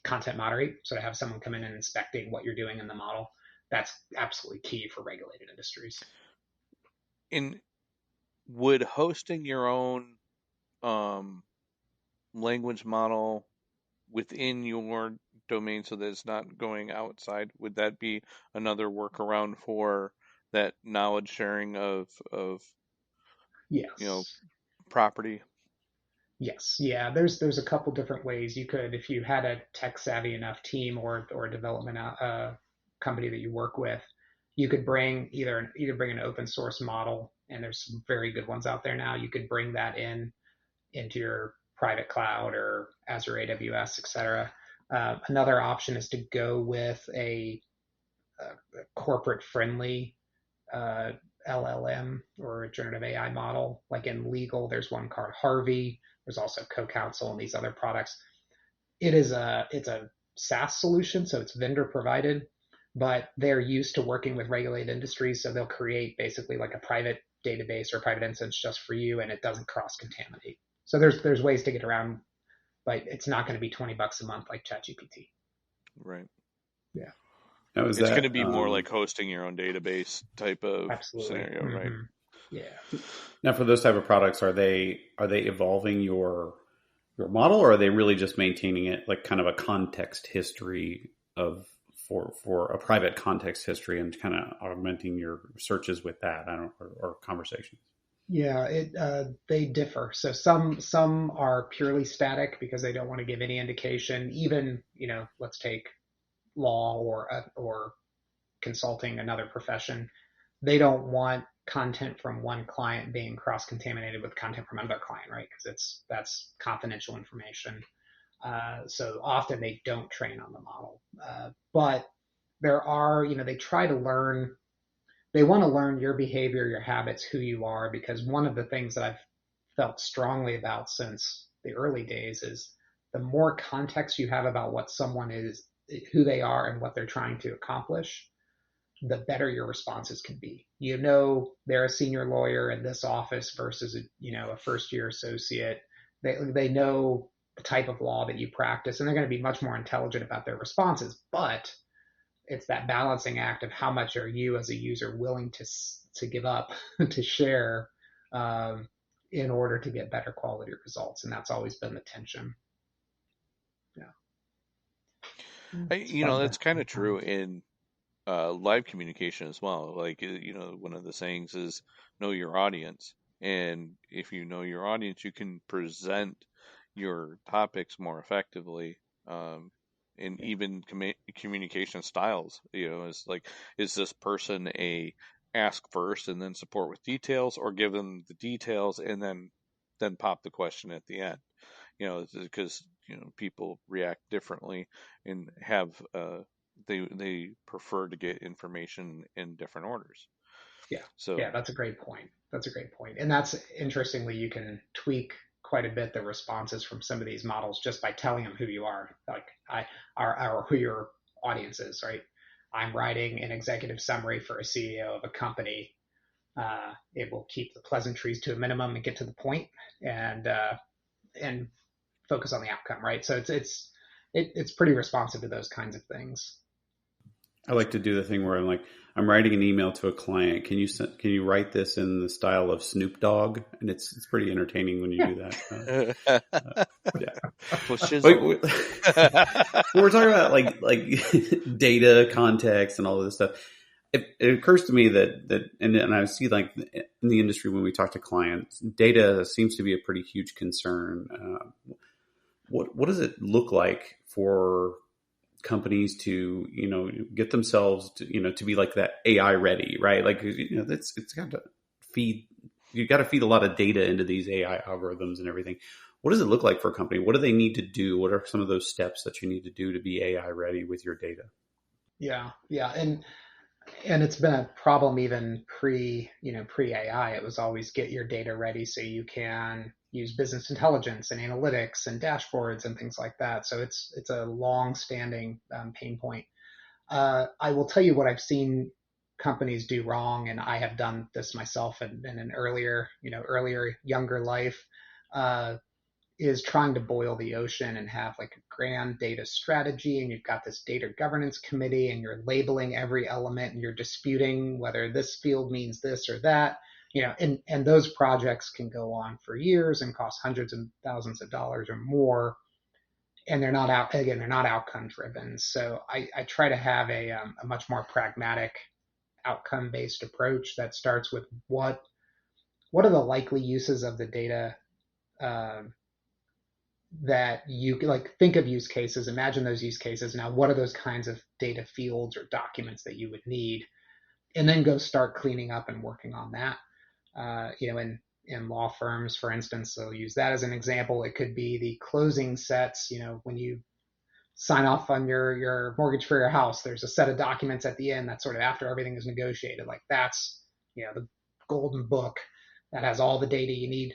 content moderate. So to have someone come in and inspecting what you're doing in the model, that's absolutely key for regulated industries. In would hosting your own um, language model within your domain so that it's not going outside, would that be another workaround for that knowledge sharing of Yes. property? Yes, yeah. There's a couple different ways you could, if you had a tech savvy enough team or a development company that you work with, you could bring either bring an open source model, and there's some very good ones out there now. You could bring that into your private cloud or Azure AWS, etc. Another option is to go with a corporate friendly uh, LLM or a generative AI model. Like in legal, there's one called Harvey. There's also CoCounsel and these other products. It's a SaaS solution, so it's vendor provided, but they're used to working with regulated industries, so they'll create basically like a private database or a private instance just for you, and it doesn't cross contaminate. So there's ways to get around, but it's not going to be $20 a month like ChatGPT. Right. Yeah, Now, is It's going to that be more like hosting your own database type of absolutely. scenario, right? Mm-hmm. Yeah. now for those type of products? Are they evolving your model, or are they really just maintaining it like kind of a context history of for a private context history and kind of augmenting your searches with that? I don't or conversations. Yeah, they differ. So some are purely static because they don't want to give any indication. Even let's take law or consulting, another profession. They don't want content from one client being cross-contaminated with content from another client, right? Because that's confidential information. So often they don't train on the model. But there are, they try to learn, they want to learn your behavior, your habits, who you are, because one of the things that I've felt strongly about since the early days is the more context you have about what someone is, who they are, and what they're trying to accomplish, the better your responses can be. They're a senior lawyer in this office versus a first year associate. They know the type of law that you practice, and they're going to be much more intelligent about their responses. But it's that balancing act of how much are you as a user willing to give up to share in order to get better quality results, and that's always been the tension. Yeah, it's fun to That's kind have of fun. true in live communication as well. Like, one of the sayings is know your audience. And if you know your audience, you can present your topics more effectively. And even communication styles, is like, is this person a ask first and then support with details, or give them the details and then pop the question at the end? Because people react differently and have they prefer to get information in different orders. Yeah, So yeah, that's a great point. That's a great point. And that's interestingly, you can tweak quite a bit the responses from some of these models just by telling them who you are, like who your audience is, right? I'm writing an executive summary for a CEO of a company. It will keep the pleasantries to a minimum and get to the point, and and focus on the outcome, right? So it's pretty responsive to those kinds of things. I like to do the thing where I'm writing an email to a client. Can you write this in the style of Snoop Dogg? And it's pretty entertaining when you Yeah, do that. Yeah. well, But shizzle. we're talking about like data context and all of this stuff. It occurs to me and I see like in the industry when we talk to clients, data seems to be a pretty huge concern. What does it look like for companies to get themselves to be like that AI ready, right? Like it's got to feed you got to feed a lot of data into these AI algorithms and everything. What does it look like for a company? What do they need to do? What are some of those steps that you need to do to be AI ready with your data? yeah, yeah, and it's been a problem even pre AI. It was always get your data ready so you can use business intelligence and analytics and dashboards and things like that. So it's a long standing pain point. I will tell you what I've seen companies do wrong, and I have done this myself in an earlier younger life. Uh, is trying to boil the ocean and have like a grand data strategy, and you've got this data governance committee, and you're labeling every element, and you're disputing whether this field means this or that. And those projects can go on for years and cost hundreds of thousands of dollars or more, and they're not outcome driven. So I try to have a much more pragmatic outcome based approach that starts with what are the likely uses of the data, um, that you like think of use cases, imagine those use cases. Now, what are those kinds of data fields or documents that you would need? And then go start cleaning up and working on that. In law firms, for instance, so use that as an example. It could be the closing sets. When you sign off on your mortgage for your house, there's a set of documents at the end that's sort of after everything is negotiated. Like that's the golden book that has all the data you need.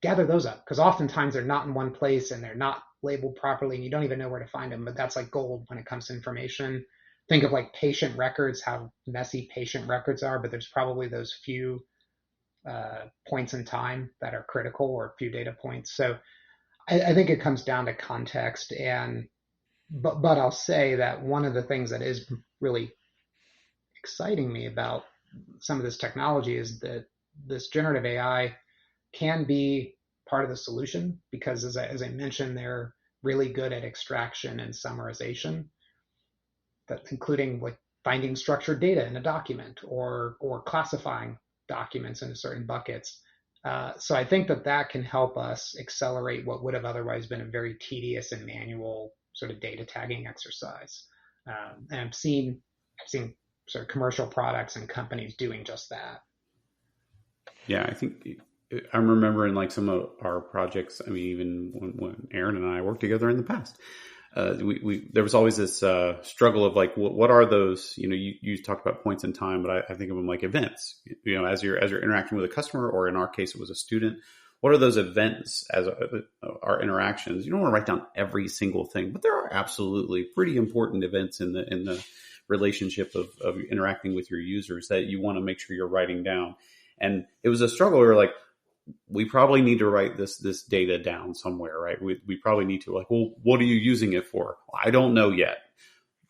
Gather those up, because oftentimes they're not in one place and they're not labeled properly and you don't even know where to find them. But that's like gold when it comes to information. Think of like patient records, how messy patient records are, but there's probably those few points in time that are critical, or few data points. So I think it comes down to context. But I'll say that one of the things that is really exciting me about some of this technology is that this generative AI can be part of the solution, because as I mentioned, they're really good at extraction and summarization, that including like finding structured data in a document, or classifying documents into certain buckets. So I think that can help us accelerate what would have otherwise been a very tedious and manual sort of data tagging exercise. And I've seen sort of commercial products and companies doing just that. Yeah, I think I'm remembering like some of our projects. I mean, even when Aaron and I worked together in the past, we there was always this struggle of like, what are those? You know, you talked about points in time, but I think of them like events. You know, as you're interacting with a customer, or in our case, it was a student. What are those events as our interactions? You don't want to write down every single thing, but there are absolutely pretty important events in the relationship of interacting with your users that you want to make sure you're writing down. And it was a struggle. We were like, we probably need to write this data down somewhere, right? We probably need to, like, well, what are you using it for? I don't know yet,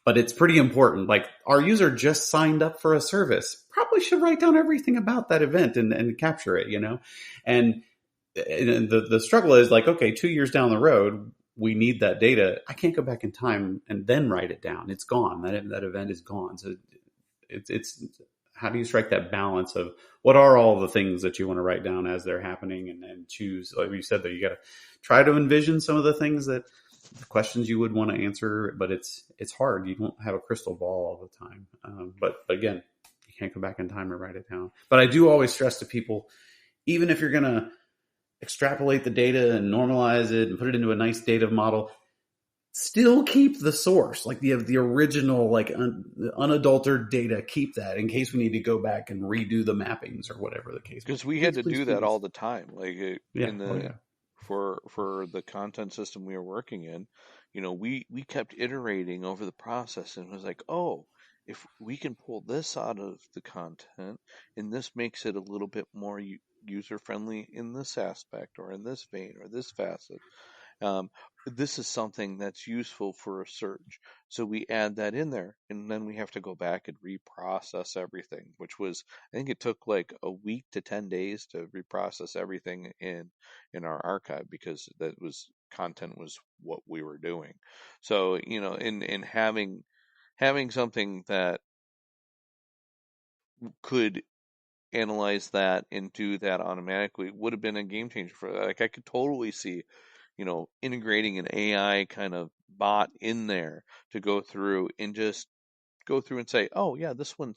but it's pretty important. Like, our user just signed up for a service, probably should write down everything about that event and capture it, you know? And, and the struggle is like, okay, 2 years down the road, we need that data. I can't go back in time and then write it down. It's gone. That event is gone. So it's how do you strike that balance of what are all the things that you want to write down as they're happening, and choose, like you said, that you got to try to envision some of the things that the questions you would want to answer, but it's hard. You don't have a crystal ball all the time. But again, you can't go back in time and write it down. But I do always stress to people, even if you're going to extrapolate the data and normalize it and put it into a nice data model, still keep the source, like the original, like unadulterated data. Keep that in case we need to go back and redo the mappings or whatever the case may Because be. we had Please, to please, do that please. all the time. Like Yeah. in Oh the yeah. for the content system we were working in, we kept iterating over the process, and it was like, oh, if we can pull this out of the content, and this makes it a little bit more user friendly in this aspect, or in this vein, or this facet, um, this is something that's useful for a search. So we add that in there, and then we have to go back and reprocess everything, which was, I think it took like a week to 10 days to reprocess everything in our archive, because that was content was what we were doing. So, in having something that could analyze that and do that automatically would have been a game changer for that. Like, I could totally see, integrating an AI kind of bot in there to go through and just go through and say, oh yeah, this one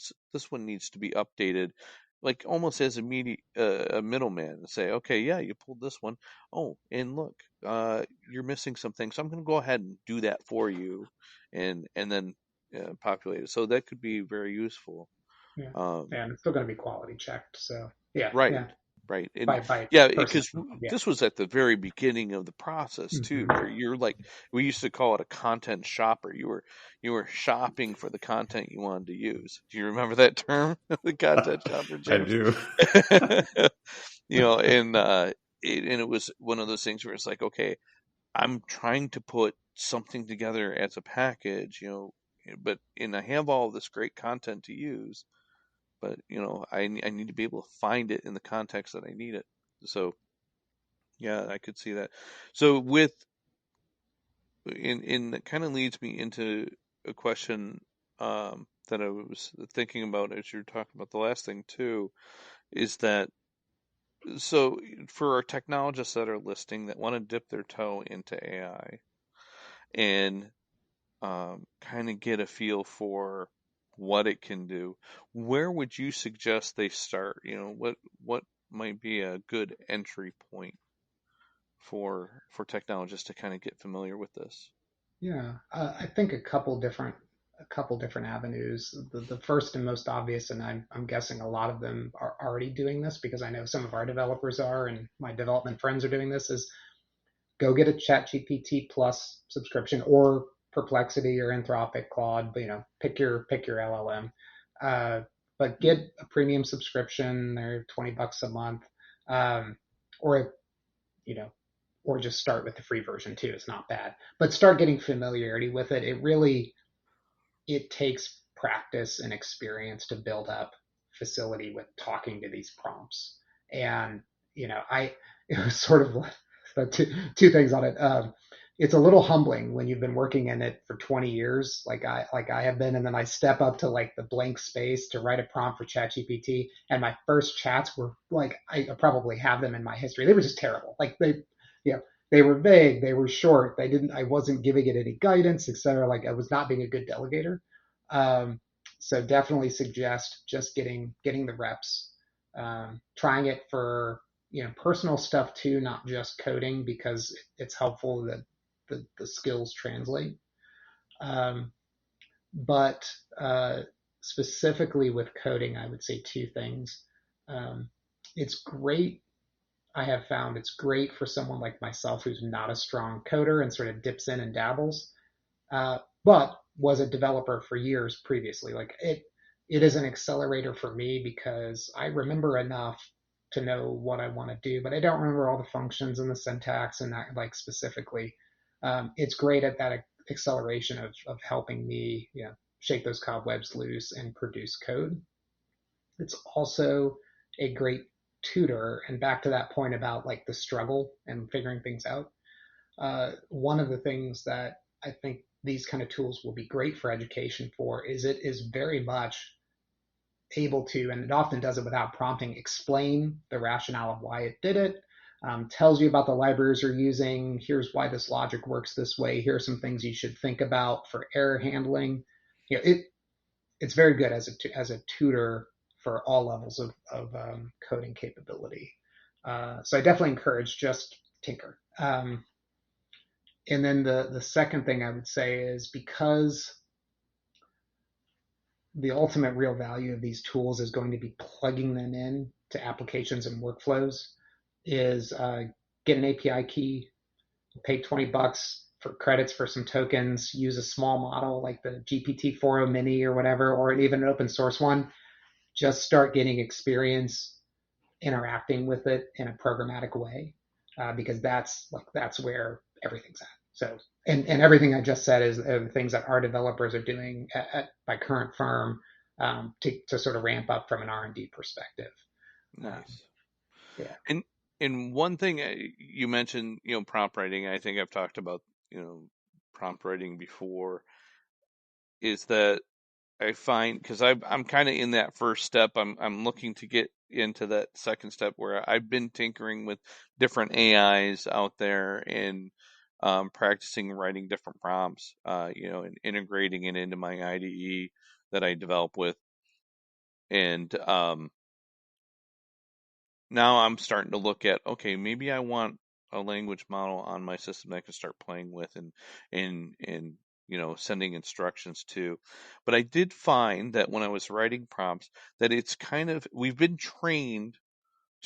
needs to be updated, like almost as a middleman, and say, okay, yeah, you pulled this one. Oh, and look, you're missing something, so I'm going to go ahead and do that for you, and then populate it. So that could be very useful. Yeah, Um, and it's still going to be quality checked. So yeah, Right, yeah, right. And by yeah, person. because Yeah. this was at the very beginning of the process too, where Hmm. you're like, we used to call it a content shopper. You were shopping for the content you wanted to use. Do you remember that term, the content shopper, I James? do. And it was one of those things where it's like, okay, I'm trying to put something together as a package, but I have all this great content to use, but I need to be able to find it in the context that I need it. So yeah, I could see that. So in that kind of leads me into a question that I was thinking about as you were talking about the last thing too, is that, so for our technologists that are listening that want to dip their toe into AI and kind of get a feel for what it can do, where would you suggest they start? What might be a good entry point for technologists to kind of get familiar with this? Yeah, I think a couple different avenues. The first and most obvious, and I'm guessing a lot of them are already doing this because I know some of our developers are, and my development friends are doing this. Is go get a ChatGPT Plus subscription, or Perplexity or Anthropic, Claude. Pick your LLM. Uh, but get a premium subscription. They're $20 a month, um, or you know, or just start with the free version too. It's not bad, but start getting familiarity with it. It takes practice and experience to build up facility with talking to these prompts. And I it was sort of two things on it. It's a little humbling when you've been working in it for 20 years, like I have been, and then I step up to like the blank space to write a prompt for ChatGPT, and my first chats were like, I probably have them in my history. They were just terrible. Like you know, they were vague, they were short. I wasn't giving it any guidance, etc. Like I was not being a good delegator. Um, so definitely suggest just getting the reps. Trying it for personal stuff too, not just coding, because it's helpful that the skills translate. Um, but specifically with coding, I would say two things. Um, it's great. I have found it's great for someone like myself who's not a strong coder and sort of dips in and dabbles, but was a developer for years previously. Like it is an accelerator for me because I remember enough to know what I want to do, but I don't remember all the functions and the syntax and that like specifically. It's great at that acceleration of helping me, shake those cobwebs loose and produce code. It's also a great tutor. And back to that point about like the struggle and figuring things out. One of the things that I think these kind of tools will be great for education for is it is very much able to, and it often does it without prompting, explain the rationale of why it did it, tells you about the libraries you're using. Here's why this logic works this way. Here are some things you should think about for error handling. It's very good as a tutor for all levels of coding capability. So I definitely encourage just tinker. And then the second thing I would say is because the ultimate real value of these tools is going to be plugging them in to applications and workflows is get an API key, pay $20 for credits for some tokens, use a small model like the GPT-4o mini or whatever, or even an open source one. Just start getting experience interacting with it in a programmatic way, because that's where everything's at. So, and everything I just said is things that our developers are doing at my current firm, to sort of ramp up from an R&D perspective. Nice. Yeah. And one thing you mentioned, prompt writing. I think I've talked about prompt writing before. Is that I find, because I'm kind of in that first step. I'm looking to get into that second step where I've been tinkering with different AIs out there and practicing writing different prompts, and integrating it into my IDE that I develop with. And now I'm starting to look at, okay, maybe I want a language model on my system that I can start playing with and sending instructions to. But I did find that when I was writing prompts, that it's kind of, we've been trained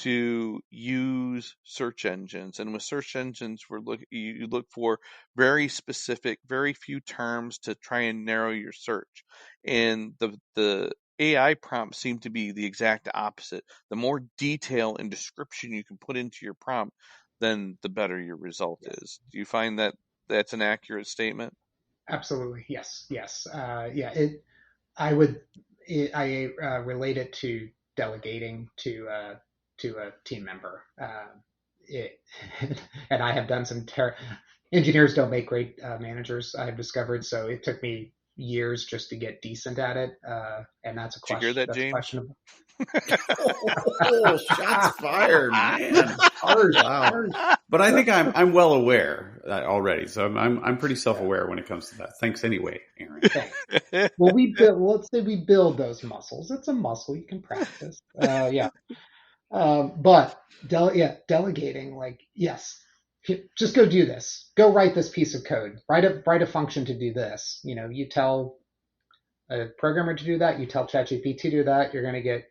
to use search engines, and with search engines you look for very specific, very few terms to try and narrow your search, and the AI prompts seem to be the exact opposite. The more detail and description you can put into your prompt, then the better your result Yeah. is. Do you find that that's an accurate statement? Absolutely. Yes. Yes. Yeah. I would. I relate it to delegating to a team member. It, and I have done some engineers don't make great managers, I've discovered. So it took me years just to get decent at it. And that's a Did you hear question that, that's James? questionable. Oh, shots fired, man! Harsh, Wow. harsh. But I think I'm well aware already, so I'm pretty self aware when it comes to that. Thanks anyway, Aaron. Thanks. Well, we build. Let's say we build those muscles. It's a muscle you can practice. Yeah. But delegating, like, yes, just go do this. Go write this piece of code. Write a function to do this. You tell a programmer to do that. You tell ChatGPT to do that. You're going to get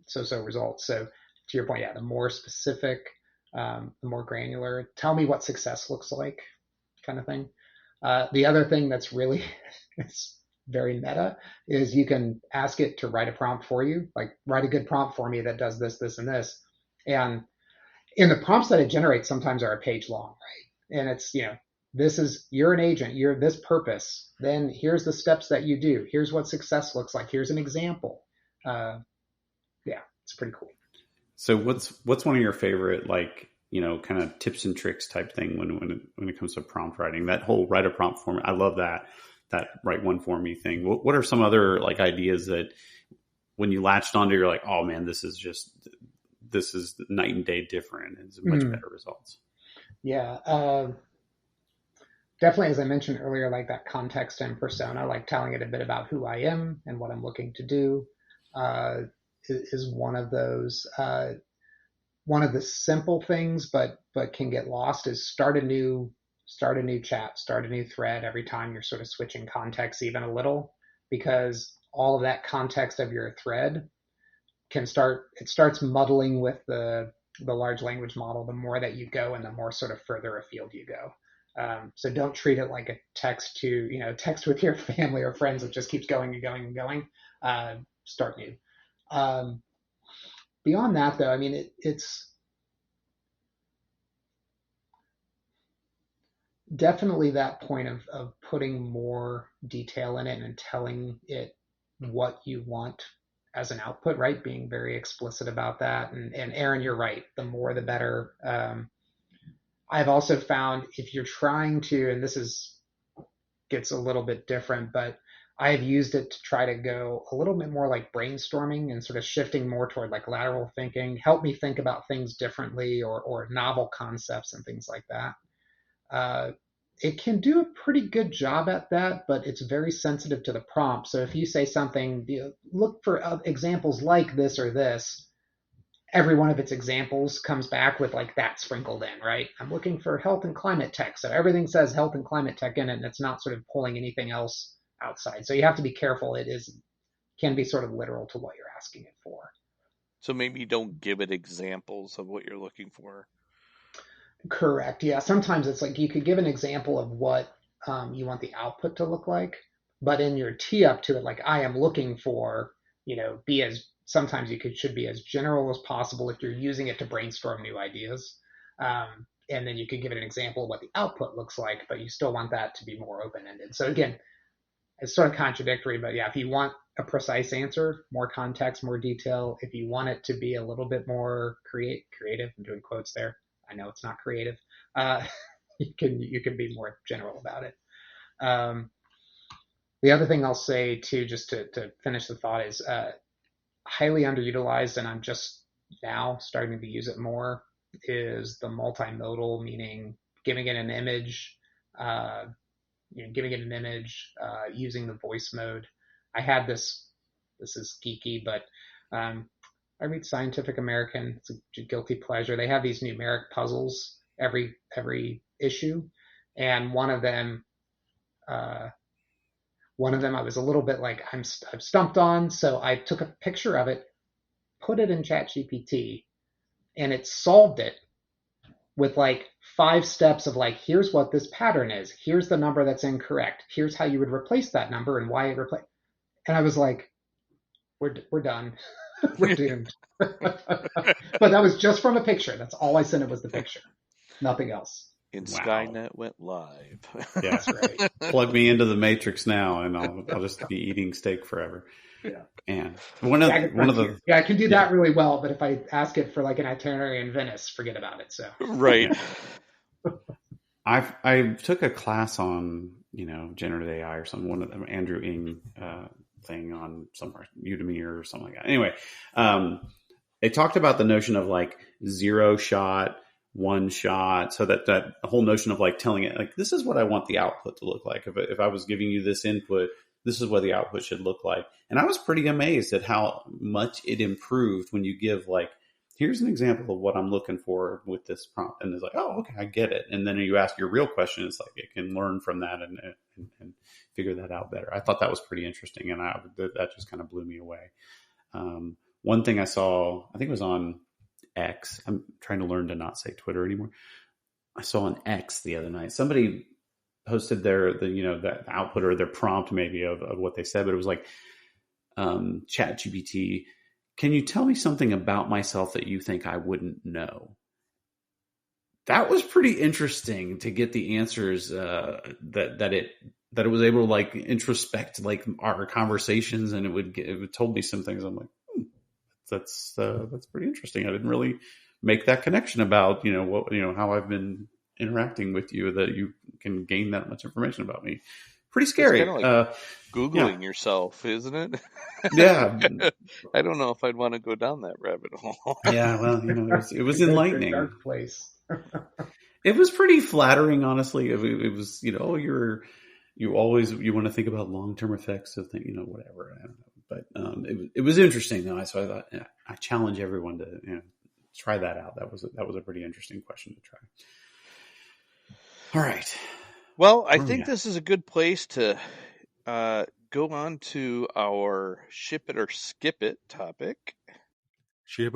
so results. So to your point, yeah, the more specific, the more granular. Tell me what success looks like, kind of thing. The other thing that's really it's very meta is you can ask it to write a prompt for you, like write a good prompt for me that does this, this, and this. And in the prompts that it generates sometimes are a page long, right? And it's, this is, you're an agent, you're this purpose. Then here's the steps that you do. Here's what success looks like. Here's an example. Uh, yeah, it's pretty cool. So what's one of your favorite, like, kind of tips and tricks type thing when it comes to prompt writing? That whole write a prompt for me, I love that write one for me thing. What are some other like ideas that when you latched onto, you're like, oh man, this is night and day different. It's much better results. Yeah. Definitely, as I mentioned earlier, like that context and persona, like telling it a bit about who I am and what I'm looking to do. is one of those. One of the simple things, but can get lost, is start a new chat, start a new thread every time you're sort of switching context even a little, because all of that context of your thread starts muddling with the large language model the more that you go and the more sort of further afield you go. So don't treat it like a text with your family or friends that just keeps going and going and going. Start new. Um, Beyond that, though, I mean, it's definitely that point of putting more detail in it and telling it what you want as an output, right? Being very explicit about that. And Aaron, you're right. The more, the better. I've also found if you're trying to, and gets a little bit different, but I've used it to try to go a little bit more like brainstorming and sort of shifting more toward like lateral thinking, help me think about things differently, or novel concepts and things like that. It can do a pretty good job at that, but it's very sensitive to the prompt. So if you say something, look for examples like this or this, every one of its examples comes back with like that sprinkled in, right? I'm looking for health and climate tech. So everything says health and climate tech in it, and it's not sort of pulling anything else outside. So you have to be careful. Can be sort of literal to what you're asking it for. So maybe you don't give it examples of what you're looking for. Correct. Yeah. Sometimes it's like you could give an example of what you want the output to look like, but in your tee up to it, like I am looking for, sometimes should be as general as possible if you're using it to brainstorm new ideas. And then you could give it an example of what the output looks like, but you still want that to be more open ended. So again, it's sort of contradictory, but yeah, if you want a precise answer, more context, more detail. If you want it to be a little bit more creative, I'm doing quotes there. I know it's not creative. You can be more general about it. The other thing I'll say too, just to finish the thought, is highly underutilized, and I'm just now starting to use it more, is the multimodal, meaning giving it an image, using the voice mode. I had this is geeky, but I read Scientific American. It's a guilty pleasure. They have these numeric puzzles every issue, and one of them I was a little bit like I'm stumped on. So I took a picture of it, put it in ChatGPT, and it solved it with like 5 steps of like, here's what this pattern is. Here's the number that's incorrect. Here's how you would replace that number and why it replaced. And I was like, we're done. We're doomed. But that was just from a picture. That's all I sent it was the picture. Nothing else. And wow. Skynet went live. Yeah, that's right. Plug me into the Matrix now, and I'll just be eating steak forever. Yeah. And I can do that really well, but if I ask it for like an itinerary in Venice, forget about it. So right. I took a class on generative AI or something. One of them, Andrew Ng thing on somewhere, Udemy or something like that. Anyway, they talked about the notion of like 0 shot, 1 shot. So that whole notion of like telling it like, this is what I want the output to look like. If I was giving you this input, this is what the output should look like. And I was pretty amazed at how much it improved when you give like, here's an example of what I'm looking for with this prompt. And it's like, oh, okay, I get it. And then you ask your real question, it's like it can learn from that and figure that out better. I thought that was pretty interesting. And that just kind of blew me away. One thing I saw, I think it was on X. I'm trying to learn to not say Twitter anymore. I saw on X the other night, somebody posted the output or their prompt maybe of what they said, but it was like, ChatGPT, can you tell me something about myself that you think I wouldn't know? That was pretty interesting to get the answers that it was able to like introspect like our conversations, and it told me some things. I'm like, that's pretty interesting. I didn't really make that connection about how I've been interacting with you, that you can gain that much information about me. Pretty scary. It's kind of like Googling yourself, isn't it? Yeah. I don't know if I'd want to go down that rabbit hole. Yeah, well, it was enlightening. Dark place. It was pretty flattering, honestly. It was, you want to think about long-term effects of things, whatever. I don't know. But it was interesting though. So I thought I challenge everyone to try that out. That was a pretty interesting question to try. All right, Well, I where are we think at? this is a good place to go on to our ship it or skip it topic. Ship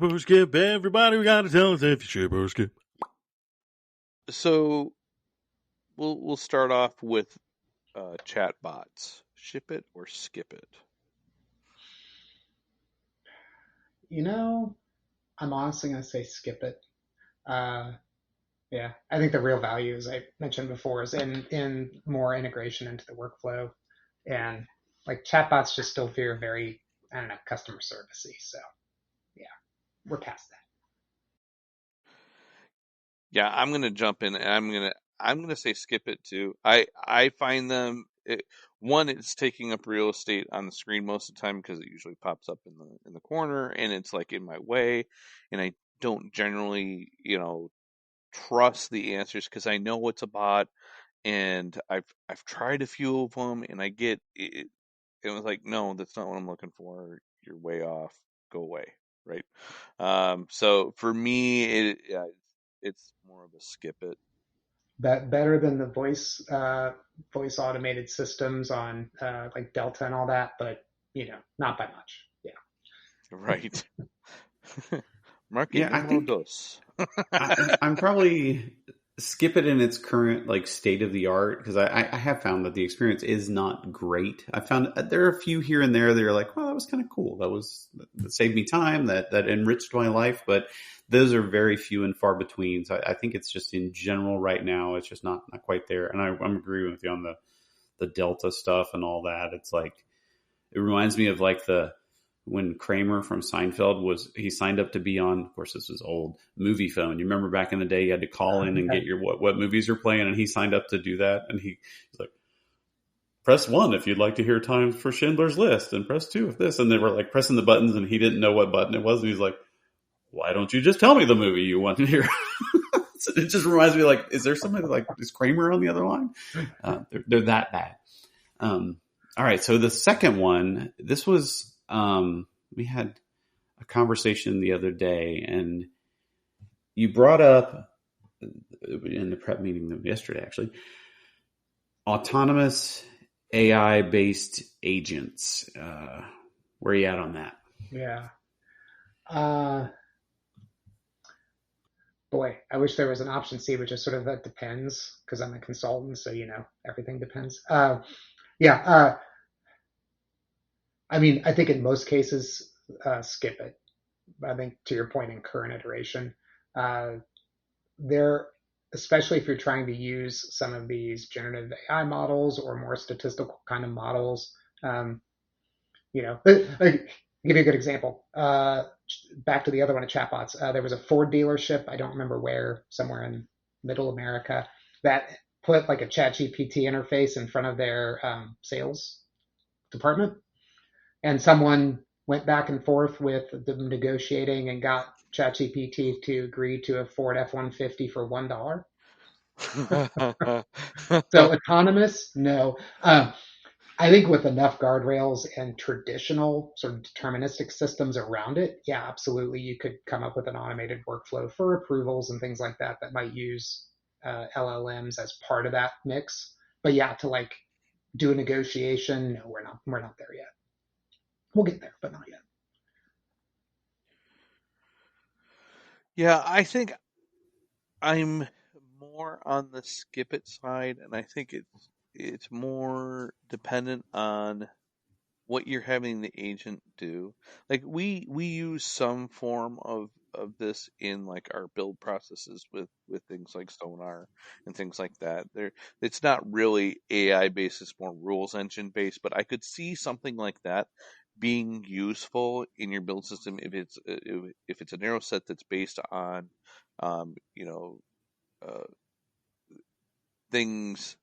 or skip, everybody we gotta tell us if you ship or skip. So we'll start off with chat bots. Ship it or skip it. You know, I'm honestly going to say skip it. Uh, yeah, I think the real value, as I mentioned before, is in more integration into the workflow, and like chatbots just still feel very, I don't know, customer servicey. So yeah, we're past that. Yeah, I'm gonna jump in and I'm gonna say skip it too. I find them one, it's taking up real estate on the screen most of the time because it usually pops up in the corner and it's like in my way, and I don't generally trust the answers because I know it's a bot, and I've tried a few of them and I get it. It was like, no, that's not what I'm looking for. You're way off. Go away, right? So for me, it's more of a skip it. Better than the voice automated systems on like Delta and all that, but not by much. Yeah. Right. Marque Yeah, I numero think dos. I'm probably skip it in its current like state of the art because I have found that the experience is not great. I found there are a few here and there that are like, well, that was kind of cool. That saved me time. That enriched my life. But those are very few and far between. So I think it's just in general right now, it's just not quite there. And I'm agreeing with you on the Delta stuff and all that. It's like it reminds me of like the when Kramer from Seinfeld he signed up to be on, of course this was old, movie phone. You remember back in the day you had to call in and Yeah. get your what movies are playing, and he signed up to do that, and he's like, press 1 if you'd like to hear times for Schindler's List, and press 2 if this, and they were like pressing the buttons, and he didn't know what button it was, and he's like, why don't you just tell me the movie you want to hear? So it just reminds me, like, is there somebody like, is Kramer on the other line? They're that bad. All right, so the second one, this was we had a conversation the other day, and you brought up in the prep meeting yesterday, actually, autonomous AI based agents. Where are you at on that? Yeah. Uh, Boy, I wish there was an option C, but just sort of that depends because I'm a consultant, so everything depends. Yeah. I mean, I think in most cases, skip it. I think to your point in current iteration, uh, there, especially if you're trying to use some of these generative AI models or more statistical kind of models, um, like give you a good example. Back to the other one of chatbots. There was a Ford dealership. I don't remember where, somewhere in Middle America, that put like a ChatGPT interface in front of their sales department, and someone went back and forth with them negotiating and got ChatGPT to agree to a Ford F-150 for $1. So autonomous, no. I think with enough guardrails and traditional sort of deterministic systems around it, yeah, absolutely, you could come up with an automated workflow for approvals and things like that that might use LLMs as part of that mix. But yeah, to like do a negotiation, no, we're not there yet. We'll get there, but not yet. Yeah, I think I'm more on the skip it side, and I think it's more dependent on what you're having the agent do. Like we use some form of this in like our build processes with things like Sonar and things like that. There, it's not really AI based; it's more rules engine based. But I could see something like that being useful in your build system if it's a narrow set that's based on um, you know uh, things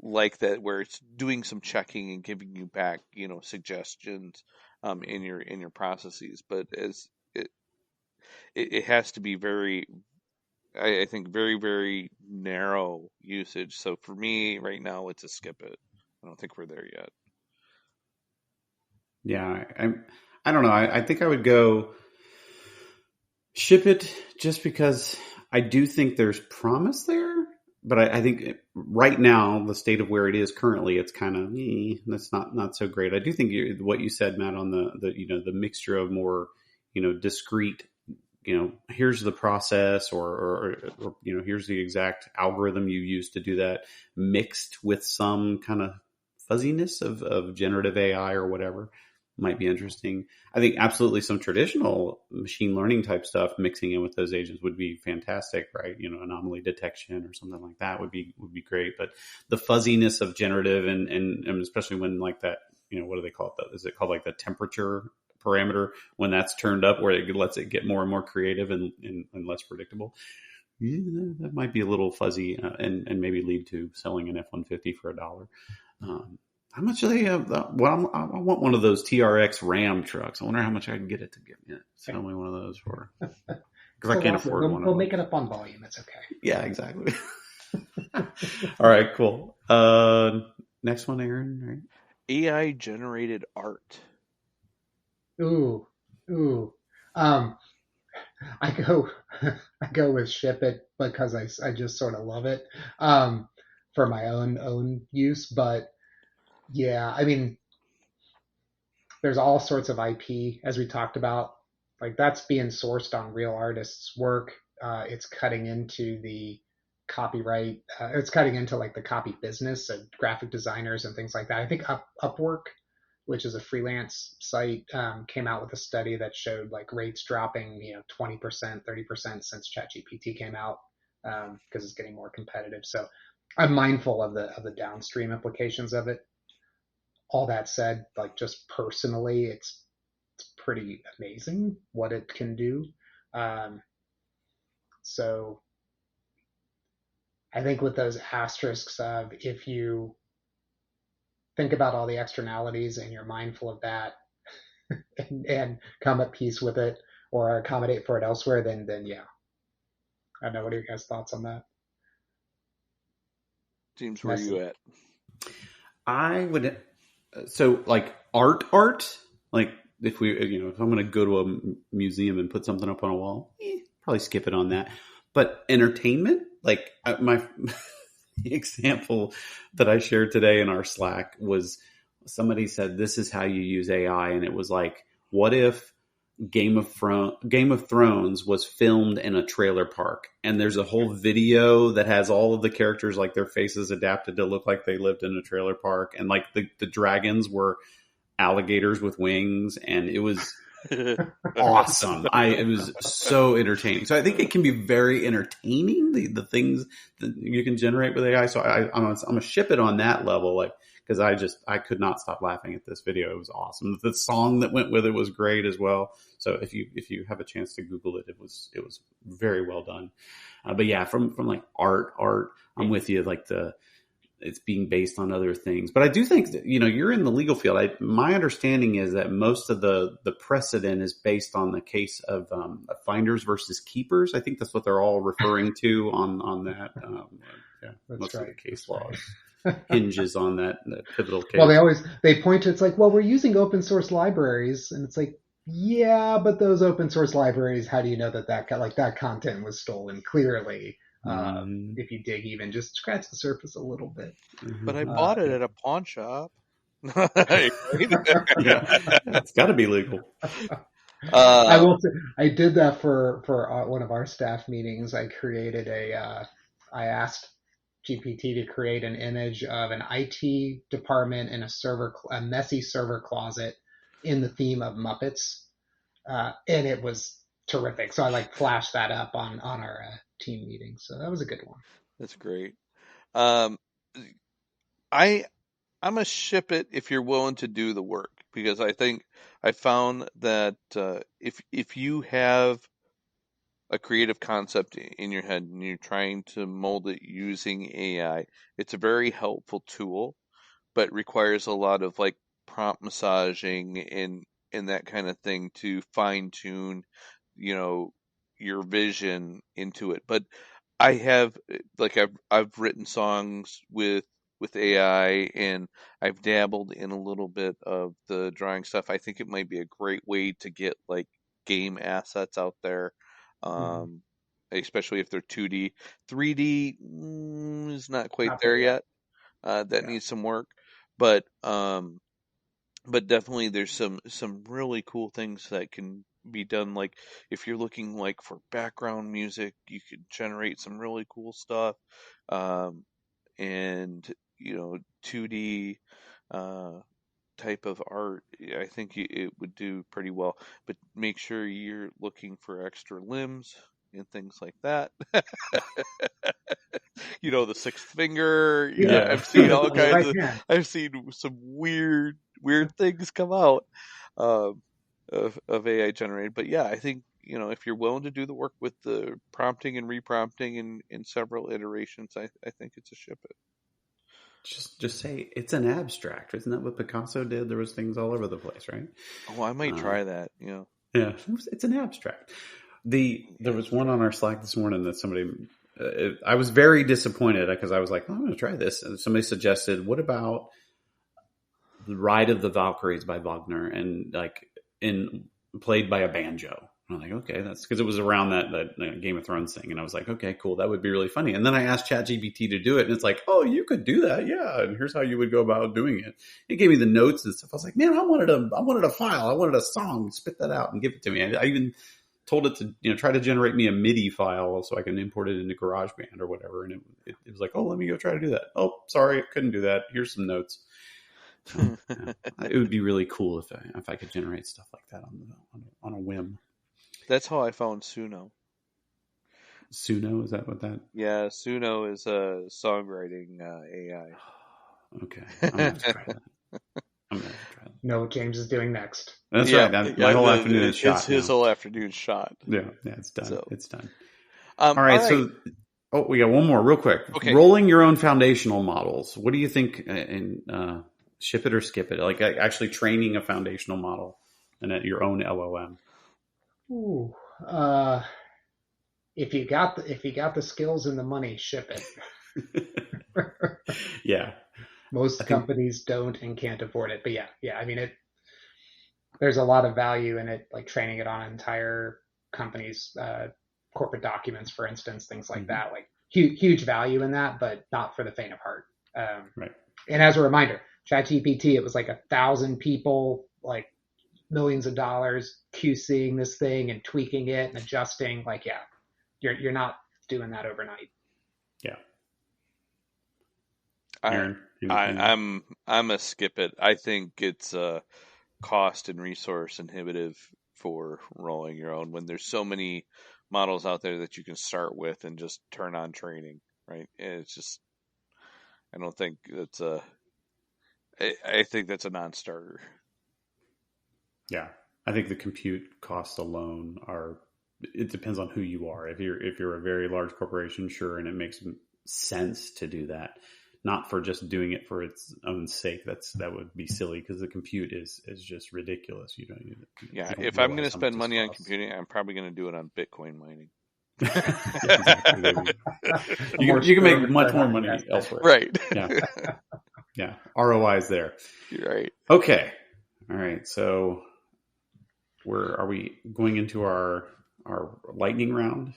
like that where it's doing some checking and giving you back suggestions in your processes, but as it has to be very, I think, very very narrow usage. So for me right now it's a skip it. I don't think we're there yet. Yeah, I don't know. I think I would go ship it just because I do think there's promise there. But I think right now, the state of where it is currently, it's kind of that's not so great. I do think what you said, Matt, on the mixture of more discrete, here's the process, or here's the exact algorithm you use to do that, mixed with some kind of fuzziness of generative AI or whatever, might be interesting. I think absolutely some traditional machine learning type stuff mixing in with those agents would be fantastic, right? Anomaly detection or something like that would be great. But the fuzziness of generative and especially when like that, what do they call it? Is it called like the temperature parameter when that's turned up where it lets it get more and more creative and less predictable? Yeah, that might be a little fuzzy and maybe lead to selling an F-150 for $1. How much do they have? Well, I want one of those TRX Ram trucks. I wonder how much I can get it to give me. Sell me one of those for, because I can't afford one. We'll make it up on volume. It's okay. Yeah, exactly. All right, cool. Next one, Aaron. Right? AI generated art. Ooh. Um, I go I go with ship it because I just sort of love it for my own use. But yeah, I mean, there's all sorts of IP as we talked about. Like that's being sourced on real artists' work. It's cutting into the copyright. It's cutting into like the copy business and graphic designers and things like that. I think Upwork, which is a freelance site, came out with a study that showed like rates dropping, 20%, 30% since ChatGPT came out because it's getting more competitive. So I'm mindful of the downstream implications of it. All that said, like just personally, it's pretty amazing what it can do. Um, so I think with those asterisks of if you think about all the externalities and you're mindful of that and come at peace with it or accommodate for it elsewhere, then yeah. I don't know. What are your guys' thoughts on that? James, where are you at? I would. So like art, like if if I'm going to go to a museum and put something up on a wall, probably skip it on that. But entertainment, like my example that I shared today in our Slack was somebody said, this is how you use AI. And it was like, what if Game of Thrones was filmed in a trailer park, and there's a whole video that has all of the characters, like their faces adapted to look like they lived in a trailer park, and like the dragons were alligators with wings, and it was awesome. It was so entertaining. So I think it can be very entertaining, the things that you can generate with AI. So I'm gonna ship it on that level, like, because I could not stop laughing at this video. It was awesome. The song that went with it was great as well. So if you have a chance to Google it, it was very well done. But yeah, from like art, I'm with you. Like it's being based on other things. But I do think that, you're in the legal field. My understanding is that most of the precedent is based on the case of finders versus keepers. I think that's what they're all referring to on that. Yeah, most of the case laws hinges on that pivotal case. Well, they point to, it's like, well, we're using open source libraries, and it's like, yeah, but those open source libraries, how do you know that content was stolen? Clearly, if you dig even just scratch the surface a little bit. But I bought it at a pawn shop. Yeah, it's got to be legal. I will say, I did that for one of our staff meetings. I asked GPT to create an image of an IT department in a messy server closet in the theme of Muppets, and it was terrific. So I flashed that up on our team meeting. So that was a good one. That's great. I'm a ship it if you're willing to do the work, because I think I found that if you have a creative concept in your head and you're trying to mold it using AI, it's a very helpful tool, but requires a lot of like prompt massaging and that kind of thing to fine tune, your vision into it. But I have I've written songs with with AI, and I've dabbled in a little bit of the drawing stuff. I think it might be a great way to get like game assets out there, Mhm. um, especially if they're 2D. 3D is not quite Not there there yet. yet. That Yeah. needs some work, but definitely there's some really cool things that can be done. Like if you're looking like for background music, you could generate some really cool stuff. Um, and 2D uh, type of art, I think it would do pretty well. But make sure you're looking for extra limbs and things like that. The sixth finger. Yeah. Yeah. I've seen all On your kinds right of. hand. I've seen some weird things come out um, of AI generated. But yeah, I think if you're willing to do the work with the prompting and reprompting in several iterations, I think it's a ship it. Just say it's an abstract. Isn't that what Picasso did? There was things all over the place, right? Oh, I might Uh, try that. yeah, it's an abstract. There was one on our Slack this morning that somebody. I was very disappointed because I was like, oh, I'm going to try this, and somebody suggested, "What about the Ride of the Valkyries by Wagner and in played by a banjo?" And I'm like, okay, that's because it was around that Game of Thrones thing, and I was like, okay, cool, that would be really funny. And then I asked ChatGPT to do it, and it's like, oh, you could do that, yeah. And here's how you would go about doing it. It gave me the notes and stuff. I was like, man, I wanted a file, I wanted a song, spit that out and give it to me. I even told it to try to generate me a MIDI file so I can import it into GarageBand or whatever. And it was like, oh, let me go try to do that. Oh, sorry, couldn't do that. Here's some notes. So yeah, it would be really cool if I could generate stuff like that on a whim. That's how I found Suno. Suno, is that what that? Yeah, Suno is a songwriting AI. Okay, I'm gonna have to try that. I'm gonna have to try that. Know what James is doing next. That's Yeah, right. My whole afternoon is shot it's his now. whole afternoon shot. Yeah, it's done. So, It's done. all All right, right. so we got one more real quick. Okay. Rolling your own foundational models. What do you think in ship it or skip it? Like actually training a foundational model and at your own LLM. Ooh. If you got the skills and the money, ship it. Yeah. Most companies don't and can't afford it. But yeah. I mean, there's a lot of value in it, like training it on entire companies, corporate documents, for instance, things like that. Like huge value in that, but not for the faint of heart. Right. And as a reminder, ChatGPT, it was like 1,000 people, like millions of dollars QCing this thing and tweaking it and adjusting. Like, yeah, you're not doing that overnight. Yeah. Aaron, I'm a skip it. I think it's cost and resource inhibitive for rolling your own when there's so many models out there that you can start with and just turn on training, right? And it's just, I don't think that's I think that's a non-starter. Yeah, I think the compute costs alone it depends on who you are. If you're a very large corporation, sure, and it makes sense to do that. Not for just doing it for its own sake. That would be silly because the compute is just ridiculous. Yeah, if I'm going to spend money on computing, I'm probably going to do it on Bitcoin mining. Exactly. You can make much more money elsewhere. Right. Yeah. ROI is there. You're right. Okay. All right. So are we going into our lightning round?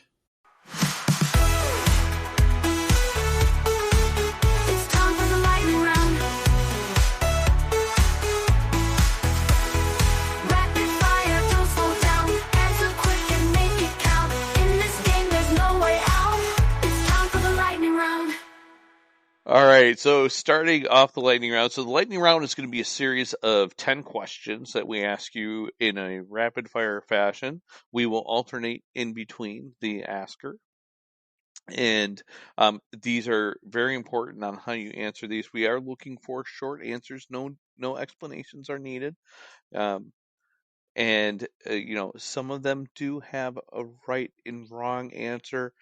All right, so starting off the lightning round. So the lightning round is going to be a series of 10 questions that we ask you in a rapid fire fashion. We will alternate in between the asker. And these are very important on how you answer these. We are looking for short answers. No explanations are needed. And some of them do have a right and wrong answer,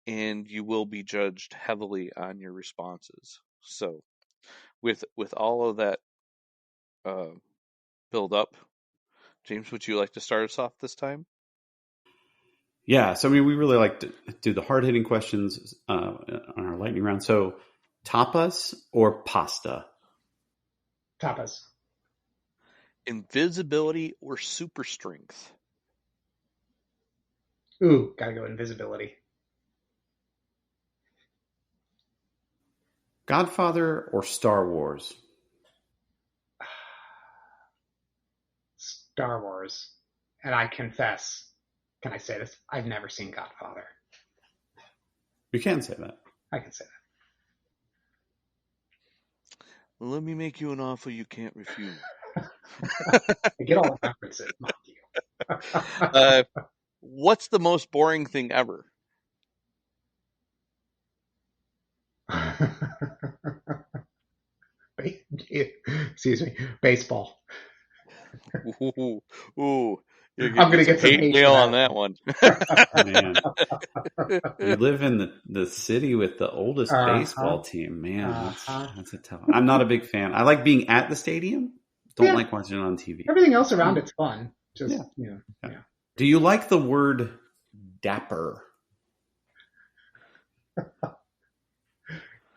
and you will be judged heavily on your responses. So with all of that build up, James, would you like to start us off this time? Yeah, so I mean, we really like to do the hard-hitting questions on our lightning round. So Tapas or pasta? Tapas. Invisibility or super strength? Ooh, gotta go invisibility. Godfather or Star Wars? Star Wars. And I confess, can I say this? I've never seen Godfather. You can say that. I can say Let me make you an offer you can't refuse. that. I get all the references, not you. What's the most boring thing ever? Excuse me. Baseball. Ooh, ooh, you're I'm getting gonna some get some hate hate mail for on that. that one. Man, you live in the city with the oldest baseball team. Man, that's a tough. I'm not a big fan. I like being at the stadium. Don't like watching it on TV. Everything else around it's fun. Just yeah. Do you like the word dapper?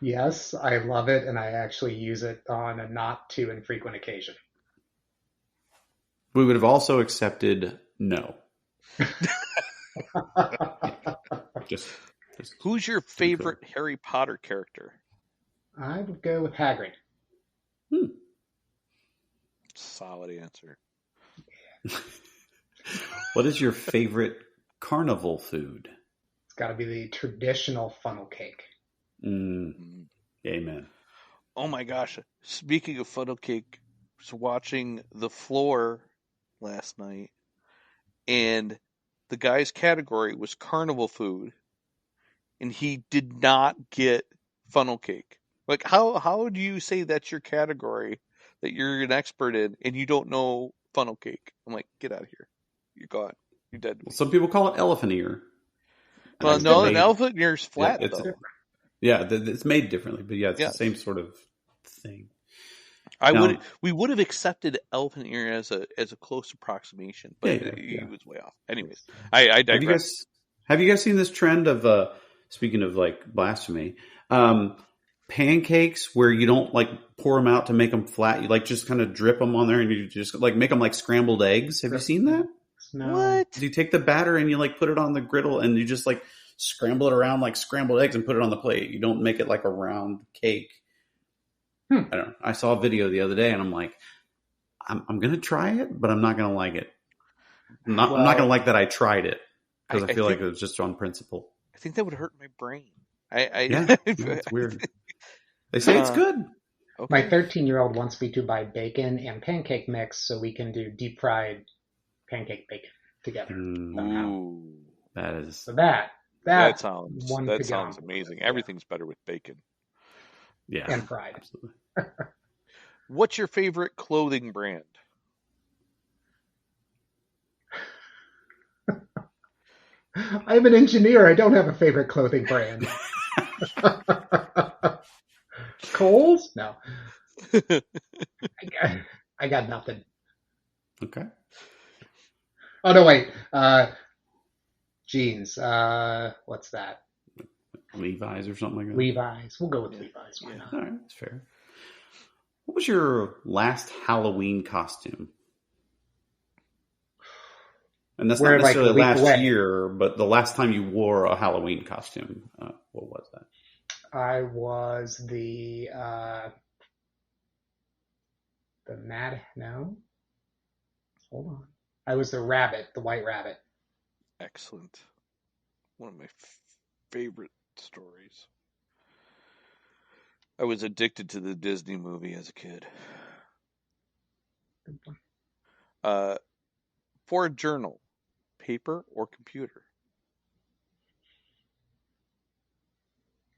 Yes, I love it, and I actually use it on a not too infrequent occasion. We would have also accepted no. Just Who's your favorite Harry Potter character? I would go with Hagrid. Solid answer. What is your favorite carnival food? It's got to be the traditional funnel cake. Amen. Oh my gosh. Speaking of funnel cake, I was watching The Floor last night, and the guy's category was carnival food, and he did not get funnel cake. Like, how do you say that's your category that you're an expert in, and you don't know funnel cake? I'm like, get out of here. You're gone. You're dead. Well, some people call it elephant ear. Well, no, an elephant ear's flat, though. Yeah, it's made differently, but yeah, it's the same sort of thing. We would have accepted elephant ear as a close approximation, but he was way off. Anyways, I digress. Have you guys seen this trend of speaking of like blasphemy, pancakes where you don't like pour them out to make them flat, you like just kind of drip them on there and you just like make them like scrambled eggs? Have you seen that? No. What? You take the batter and you like put it on the griddle and you just like scramble it around like scrambled eggs and put it on the plate. You don't make it like a round cake. I don't know. I saw a video the other day and I'm like, I'm going to try it, but I'm not going to like it. I'm not going to like that I tried it because I feel like it was just on principle. I think that would hurt my brain. It's weird. They say it's good. Okay. My 13-year-old wants me to buy bacon and pancake mix so we can do deep fried pancake bacon together. Ooh. That is. So that sounds amazing. Everything's better with bacon. Yeah. And fried. Absolutely. What's your favorite clothing brand? I'm an engineer. I don't have a favorite clothing brand. Kohl's? No. I got nothing. Okay. Oh, no, wait. Jeans. What's that? Levi's or something like that? Levi's. We'll go with Levi's. Why not? All right. That's fair. What was your last Halloween costume? And that's not necessarily last year, but the last time you wore a Halloween costume. What was that? I was the no. Hold on. I was the rabbit, the white rabbit. Excellent. One of my favorite stories. I was addicted to the Disney movie as a kid. For a journal, paper or computer?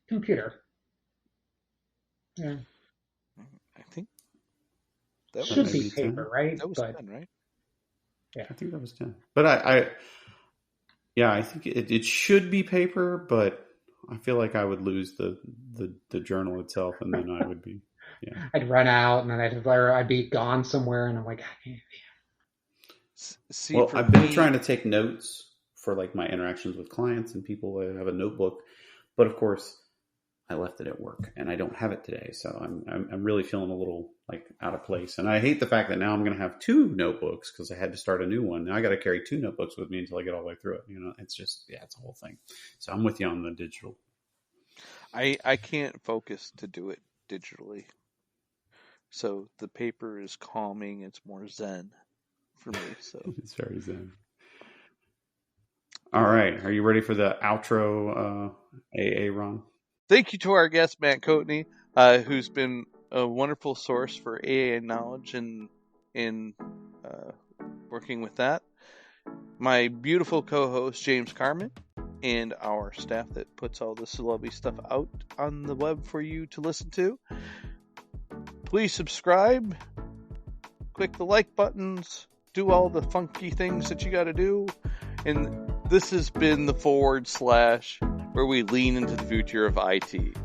Computer. Yeah. I think that should be paper, 10. Right? That was 10, right? Yeah. I think that was 10. But I think it should be paper, but I feel like I would lose the journal itself, and then I would be, I'd run out, and then I'd be gone somewhere, and I'm like, I can't. See, well, I've been trying to take notes for like my interactions with clients and people. I have a notebook, but of course, I left it at work, and I don't have it today. So I'm really feeling a little like out of place. And I hate the fact that now I'm going to have 2 notebooks because I had to start a new one. Now I got to carry 2 notebooks with me until I get all the way through it. It's just, it's a whole thing. So I'm with you on the digital. I can't focus to do it digitally. So the paper is calming. It's more zen for me. So it's very zen. All right. Are you ready for the outro, AA, Ron? Thank you to our guest, Matt Coatney, who's been a wonderful source for AA knowledge and in working with that. My beautiful co-host, James Carmen, and our staff that puts all this lovely stuff out on the web for you to listen to. Please subscribe, click the like buttons, do all the funky things that you got to do. And this has been the / where we lean into the future of IT.